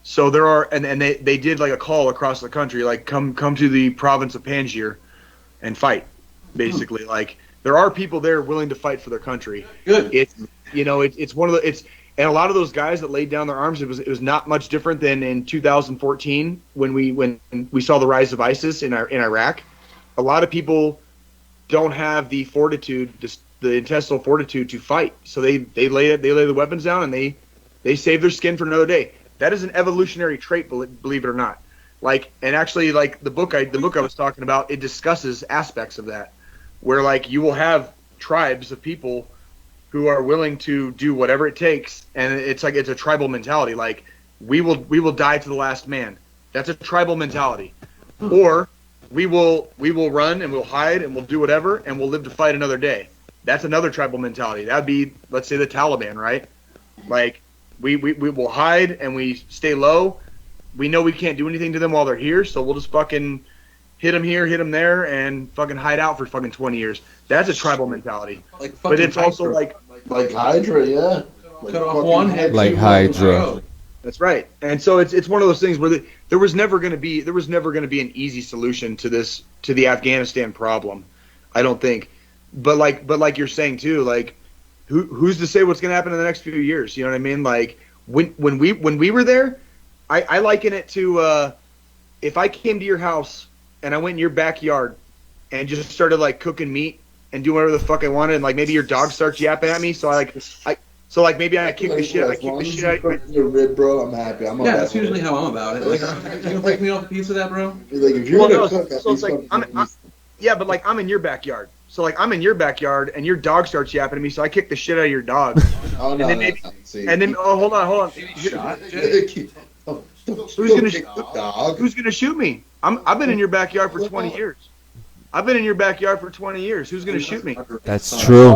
So there are, and they did like a call across the country, like come to the province of Panjshir and fight. Basically, like there are people there willing to fight for their country. Good. It's one of the and a lot of those guys that laid down their arms, it was not much different than in 2014 when we saw the rise of ISIS in Iraq. A lot of people don't have the fortitude, the intestinal fortitude to fight, so they lay the weapons down and they save their skin for another day. That is an evolutionary trait, believe it or not. Like, and actually, like the book I was talking about, it discusses aspects of that, where like you will have tribes of people who are willing to do whatever it takes, and it's a tribal mentality. Like we will die to the last man. That's a tribal mentality. Or we will run and we'll hide and we'll do whatever and we'll live to fight another day. That's another tribal mentality. That'd be, let's say, the Taliban, right? Like we will hide and we stay low. We know we can't do anything to them while they're here, so we'll just fucking hit them here, hit them there, and fucking hide out for fucking 20 years. That's a tribal mentality. But it's also like Hydra, yeah. Cut off one head. Like Hydra. That's right. And so it's one of those things where there was never going to be an easy solution to the Afghanistan problem. I don't think. But like you're saying too, like who's to say what's going to happen in the next few years? You know what I mean? Like when we were there, I liken it to if I came to your house and I went in your backyard and just started like cooking meat and doing whatever the fuck I wanted, and like maybe your dog starts yapping at me, so maybe I kick the shit out of your rib, bro. I'm happy. That's usually how I'm about it. Like, you gonna break me off a piece of that, bro? Like if you're gonna cook, so it's like but like I'm in your backyard. So like I'm in your backyard and your dog starts yapping at me, so I kick the shit out of your dog. Hold on. Who's gonna shoot me? I've been in your backyard for 20 years. Who's gonna shoot me? That's true.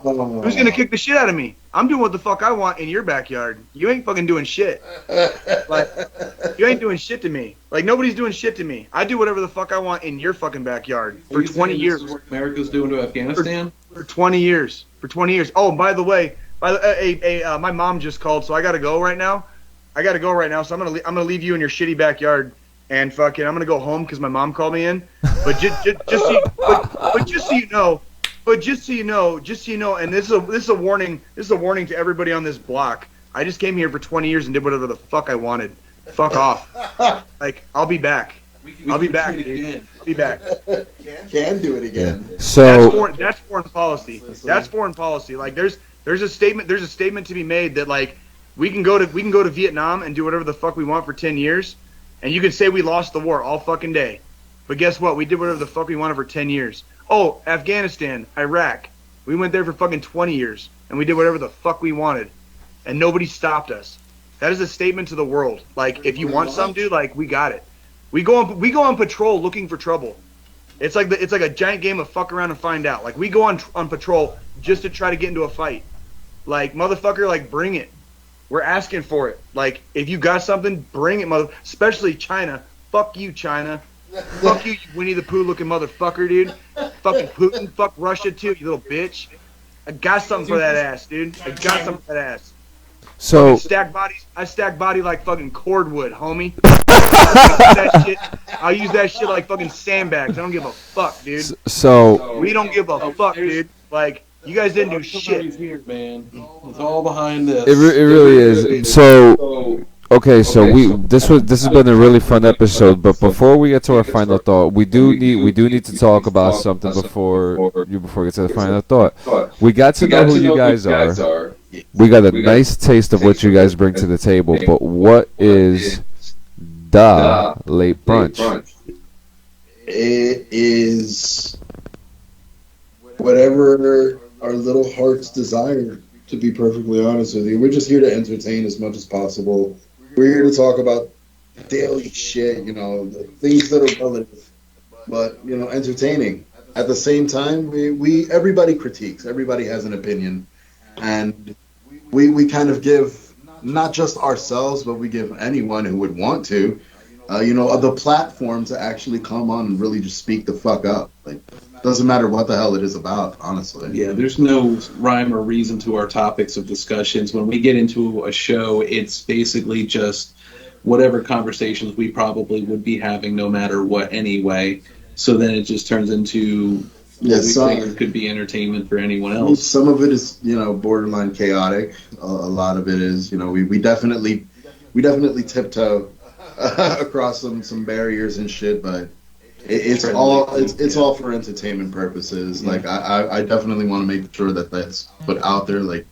Who's gonna kick the shit out of me? I'm doing what the fuck I want in your backyard. You ain't fucking doing shit. Like, you ain't doing shit to me. Like, nobody's doing shit to me. I do whatever the fuck I want in your fucking backyard for 20 years. What America's doing to Afghanistan? For 20 years. Oh, by the way, my mom just called, so I gotta go right now. So I'm gonna leave you in your shitty backyard. And fucking, I'm gonna go home because my mom called me in. But just so you know, and this is a warning. This is a warning to everybody on this block. I just came here for 20 years and did whatever the fuck I wanted. Fuck off. Like, I'll be back. I'll be back, dude. I'll be back. Can do it again. Yeah. So that's foreign policy. That's foreign policy. Like, there's a statement to be made that like we can go to Vietnam and do whatever the fuck we want for 10 years. And you can say we lost the war all fucking day. But guess what? We did whatever the fuck we wanted for 10 years. Oh, Afghanistan, Iraq. We went there for fucking 20 years. And we did whatever the fuck we wanted. And nobody stopped us. That is a statement to the world. Like, if you want some, dude, like, we got it. We go on patrol looking for trouble. It's like a giant game of fuck around and find out. Like, we go on patrol just to try to get into a fight. Like, motherfucker, like, bring it. We're asking for it. Like, if you got something, bring it, especially China. Fuck you, China. Fuck you, you Winnie the Pooh looking motherfucker, dude. Fucking Putin. Fuck Russia, too, you little bitch. I got something for that ass, dude. I got something for that ass. So I stack body like fucking cordwood, homie. I'll use that shit like fucking sandbags. I don't give a fuck, dude. So we don't give a fuck, dude. Like, you guys didn't do shit. Here, man. It's all behind this. It really is. So okay, so this has been a really fun episode. But before we get to our final thought, we do need to talk about something before we get to the final thought. We got to know who you guys are. We got a nice taste of what you guys bring to the table. But what is the Late Brunch? It is whatever our little hearts desire, to be perfectly honest with you. We're just here to entertain as much as possible. We're here to talk about daily shit, the things that are relative, but, entertaining. At the same time, everybody critiques. Everybody has an opinion. And we kind of give, not just ourselves, but we give anyone who would want to, the platform to actually come on and really just speak the fuck up. Like, doesn't matter what the hell it is about, honestly. Yeah, there's no rhyme or reason to our topics of discussions. When we get into a show, it's basically just whatever conversations we probably would be having no matter what anyway. So then it just turns into what we figured could be entertainment for anyone else. Some of it is, borderline chaotic. A lot of it is, we definitely tiptoe across some barriers and shit, but it's all for entertainment purposes. Yeah. Like, I definitely want to make sure that that's put out there. Like,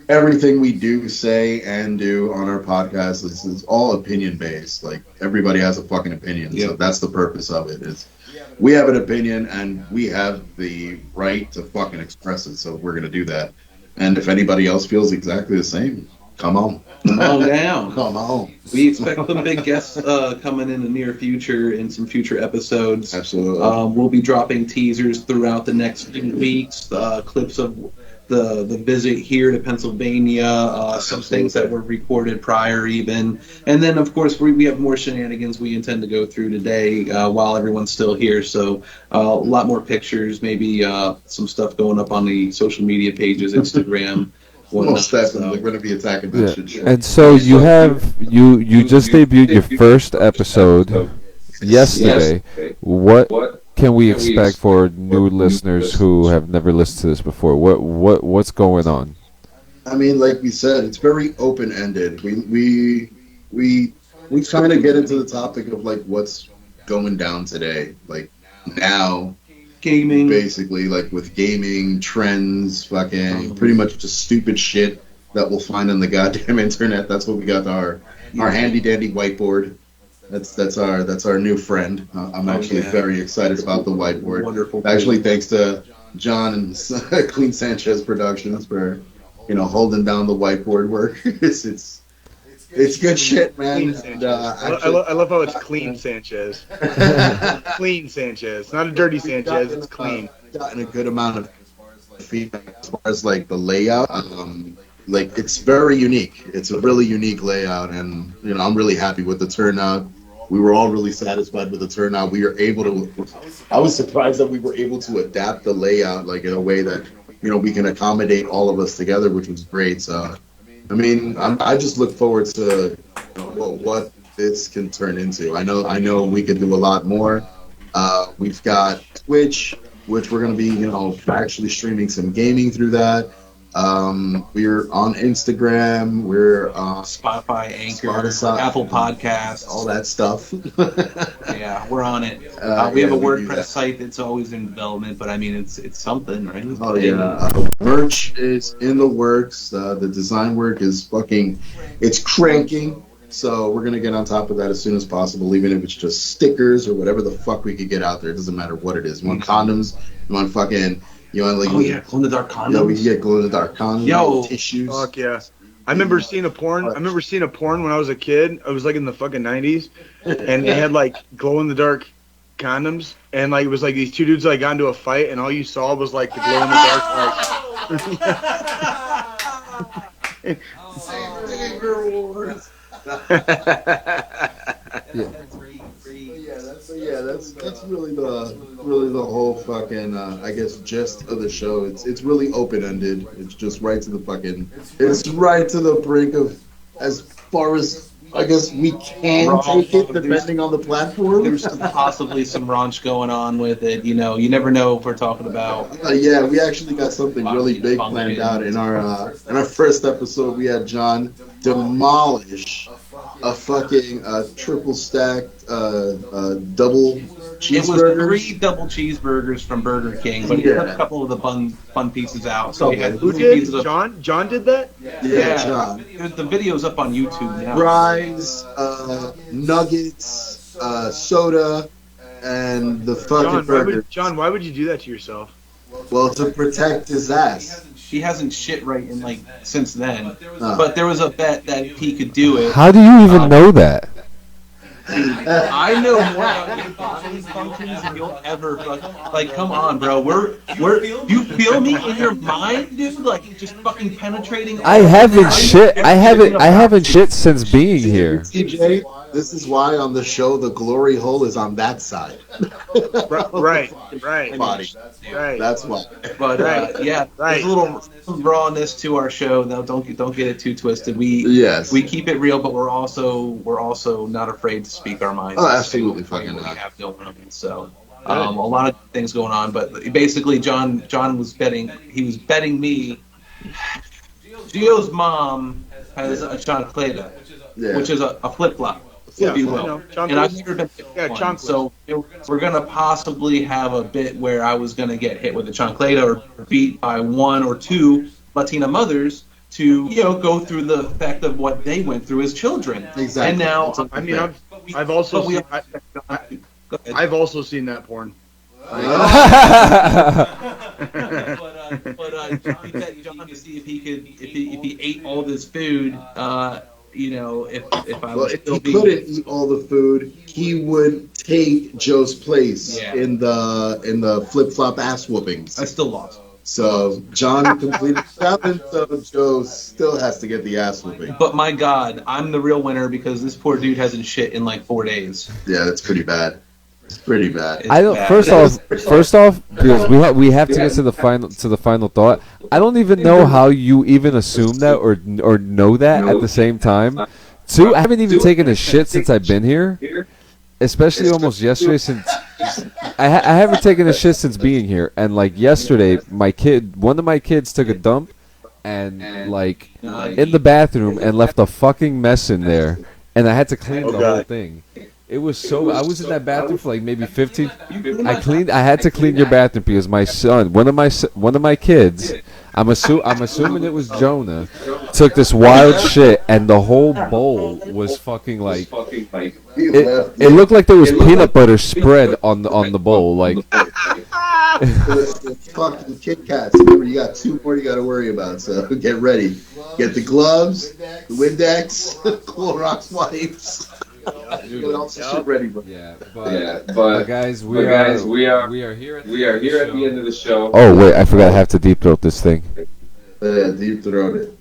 everything we do, say, and do on our podcast is all opinion based. Like, everybody has a fucking opinion. Yep. So that's the purpose of it. Is we have an opinion and we have the right to fucking express it. So we're gonna do that. And if anybody else feels exactly the same, come on. Come on down. Come on. We expect some big guests coming in the near future in some future episodes. Absolutely. We'll be dropping teasers throughout the next few weeks, clips of the visit here to Pennsylvania, some things that were recorded prior even. And then, of course, we have more shenanigans we intend to go through today while everyone's still here. So a lot more pictures, maybe some stuff going up on the social media pages, Instagram. Most definitely, we're going to be attacking that shit. And so you just debuted your first episode yesterday. What can we expect for new listeners who have never listened to this before? What's going on? I mean, like we said, it's very open ended. We kind of get into the topic of like what's going down today, like now. Gaming, basically, like with gaming trends, fucking pretty much just stupid shit that we'll find on the goddamn internet. That's what we got our handy dandy whiteboard. That's our new friend. I'm actually very excited about the whiteboard. Wonderful. Actually, thanks to John and Clean Sanchez Productions for holding down the whiteboard work. It's good shit, man. And, I love how it's clean Sanchez. Clean Sanchez. Not a dirty Sanchez, it's clean. Gotten a good amount of feedback as far as like the layout. Like, it's very unique. It's a really unique layout, and I'm really happy with the turnout. We were all really satisfied with the turnout. We were able to. I was surprised that we were able to adapt the layout like in a way that we can accommodate all of us together, which was great. So. I mean, I just look forward to what this can turn into. I know we can do a lot more. We've got Twitch, which we're going to be, actually streaming some gaming through that. We're on Instagram. We're Spotify, Anchor, Apple Podcasts, all that stuff. Yeah, we're on it. We have a WordPress site that's always in development, but I mean, it's something, right? Oh yeah, merch is in the works. The design work is it's cranking. So we're gonna get on top of that as soon as possible, even if it's just stickers or whatever the fuck we could get out there. It doesn't matter what it is. You want condoms? You want fucking? You want glow in the dark condoms? Yeah, we can get glow in the dark condoms. Yo, tissues. Fuck yeah. I remember seeing a porn. I remember seeing a porn when I was a kid. I was like in the fucking 90s, and they had like glow in the dark condoms, and like it was like these two dudes like got into a fight, and all you saw was like the glow in the That's really the whole fucking I guess gist of the show. It's really open ended. It's just right to the brink of as far as I guess we can take it depending on the platform. There's possibly some raunch going on with it. You know, you never know if we're talking about. Yeah, we actually got something really big planned out in our first episode. We had John demolish a fucking triple stacked double cheeseburger. It was 3 double cheeseburgers from Burger King, but he took a couple of the fun pieces out. So we had who did? John did that? Yeah, John. The video's up on YouTube now. Fries, nuggets, soda, and the fucking burger. John, why would you do that to yourself? Well, to protect his ass. He hasn't shit right in like since then. But there was a bet that he could do it. How do you even know that? I know more about your body functions than you'll ever like. Come on, bro. You feel me in your mind, dude? Like just fucking penetrating. I haven't shit since being here. TJ, this is why on the show the glory hole is on that side. Right. Body. Right. That's why. But there's a little rawness to our show. Though don't get it too twisted. We keep it real, but we're also not afraid to speak our minds. Oh, absolutely fucking not. So a lot of things going on, but basically John was betting. He was betting me. Gio's mom has a chancleta, which is a flip flop. If you will. And I've never been hit with one. So we're going to possibly have a bit where I was going to get hit with a chancleta or beat by 1 or 2 Latina mothers to, go through the fact of what they went through as children. Exactly. And now, I've also seen that porn. But John to see if he ate all this food, if I was if he couldn't eat all the food, he would take Joe's place in the flip flop ass whoopings. I still lost. So John completed 7, so Joe still has to get the ass whooping. But my God, I'm the real winner because this poor dude hasn't shit in like 4 days. Yeah, that's pretty bad. It's pretty bad. I don't. First off, because we have to get to the final thought. I don't even know how you even assume that or know that at the same time. 2, I haven't even taken a shit since I've been here, especially almost yesterday. Since I haven't taken a shit since being here, and like yesterday, one of my kids took a dump, and like in the bathroom and left a fucking mess in there, and I had to clean the whole thing. It was so. I was in that bathroom for like maybe 15. I had to clean your bathroom because my son, one of my kids, I'm assuming it was Jonah, took this wild shit and the whole bowl was fucking like. It looked like there was peanut butter spread on the bowl like. Fucking Kit Kats. Remember, you got 2 more you got to worry about. So get ready. Get the gloves, the Windex, Clorox wipes. But guys, we are here at the end of the show. Oh wait, I forgot I have to deep throat this thing. Deep throat it.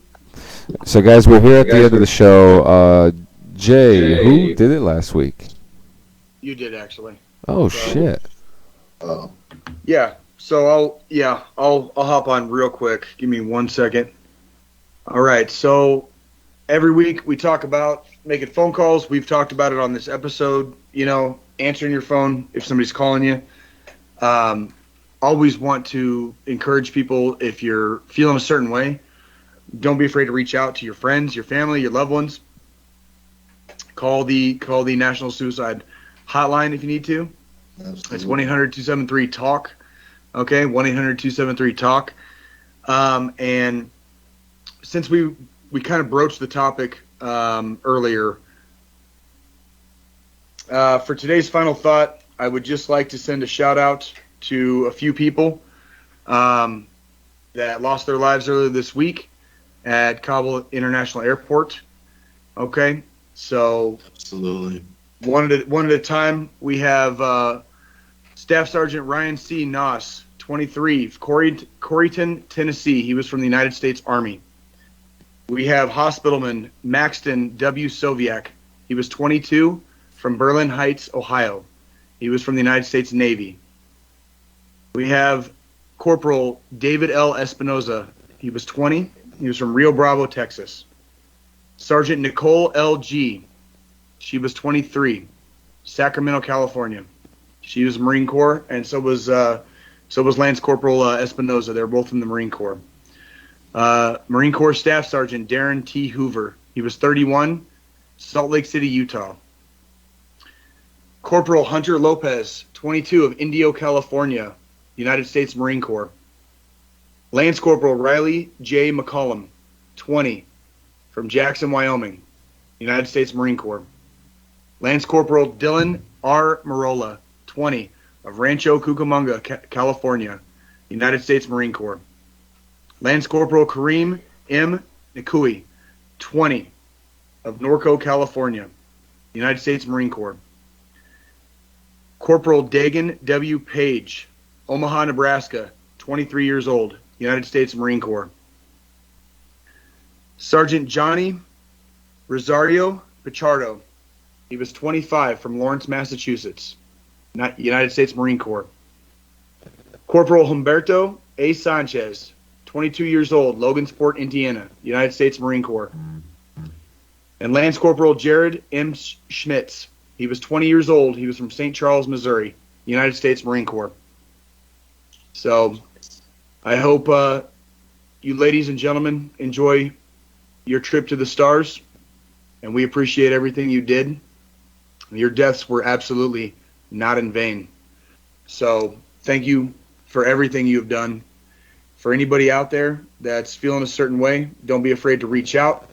So guys, we're here at the end of the show. Jay, who did it last week? You did actually. Oh shit. Oh. Yeah. So I'll hop on real quick. Give me 1 second. All right. So every week we talk about making phone calls. We've talked about it on this episode, answering your phone if somebody's calling you. Always want to encourage people, if you're feeling a certain way, don't be afraid to reach out to your friends, your family, your loved ones. Call the National Suicide Hotline if you need to. Absolutely. It's 1-800-273-TALK. Okay, 1-800-273-TALK. And since we kind of broached the topic earlier. For today's final thought, I would just like to send a shout out to a few people that lost their lives earlier this week. at Kabul International Airport. Okay, so Absolutely. one at a time. We have Staff Sergeant Ryan C. Noss, 23, Coreyton, Tennessee. He was from the United States Army. We have Hospitalman Maxton W. Soviak. He was 22, from Berlin Heights, Ohio. He was from the United States Navy. We have Corporal David L. Espinoza. He was 20. He was from Rio Bravo, Texas. Sergeant Nicole L. G. She was 23, Sacramento, California. She was Marine Corps, and so was Lance Corporal Espinoza. They were both in the Marine Corps. Marine Corps Staff Sergeant Darren T. Hoover. He was 31, Salt Lake City, Utah. Corporal Hunter Lopez, 22, of Indio, California, United States Marine Corps. Lance Corporal Riley J. McCollum, 20, from Jackson, Wyoming, United States Marine Corps. Lance Corporal Dylan R. Marola, 20, of Rancho Cucamonga, California, United States Marine Corps. Lance Corporal Kareem M. Nikui, 20, of Norco, California, United States Marine Corps. Corporal Dagan W. Page, Omaha, Nebraska, 23 years old, United States Marine Corps. Sergeant Johnny Rosario Pichardo. He was 25, from Lawrence, Massachusetts, United States Marine Corps. Corporal Humberto A. Sanchez, 22 years old, Logansport, Indiana, United States Marine Corps. And Lance Corporal Jared M. Schmitz. He was 20 years old. He was from St. Charles, Missouri, United States Marine Corps. So I hope you ladies and gentlemen enjoy your trip to the stars, and we appreciate everything you did. Your deaths were absolutely not in vain. So thank you for everything you have done. For anybody out there that's feeling a certain way, don't be afraid to reach out.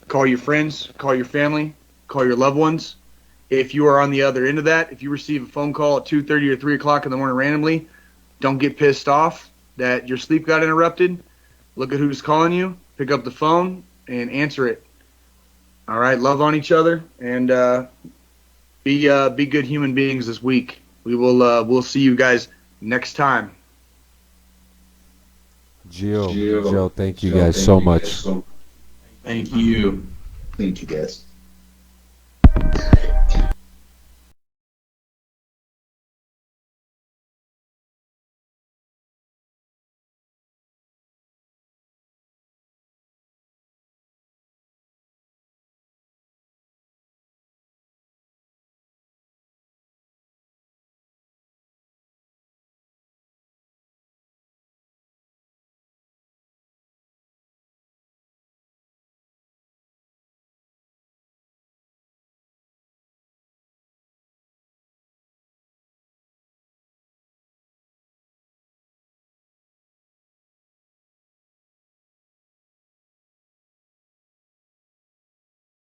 Call your friends, call your family, call your loved ones. If you are on the other end of that, if you receive a phone call at 2:30 or 3 o'clock in the morning randomly, don't get pissed off that your sleep got interrupted. Look at who's calling you, pick up the phone, and answer it. All right, love on each other, and be good human beings this week. We'll see you guys next time. Joe, thank you guys so much. Thank you. Thank you, guys.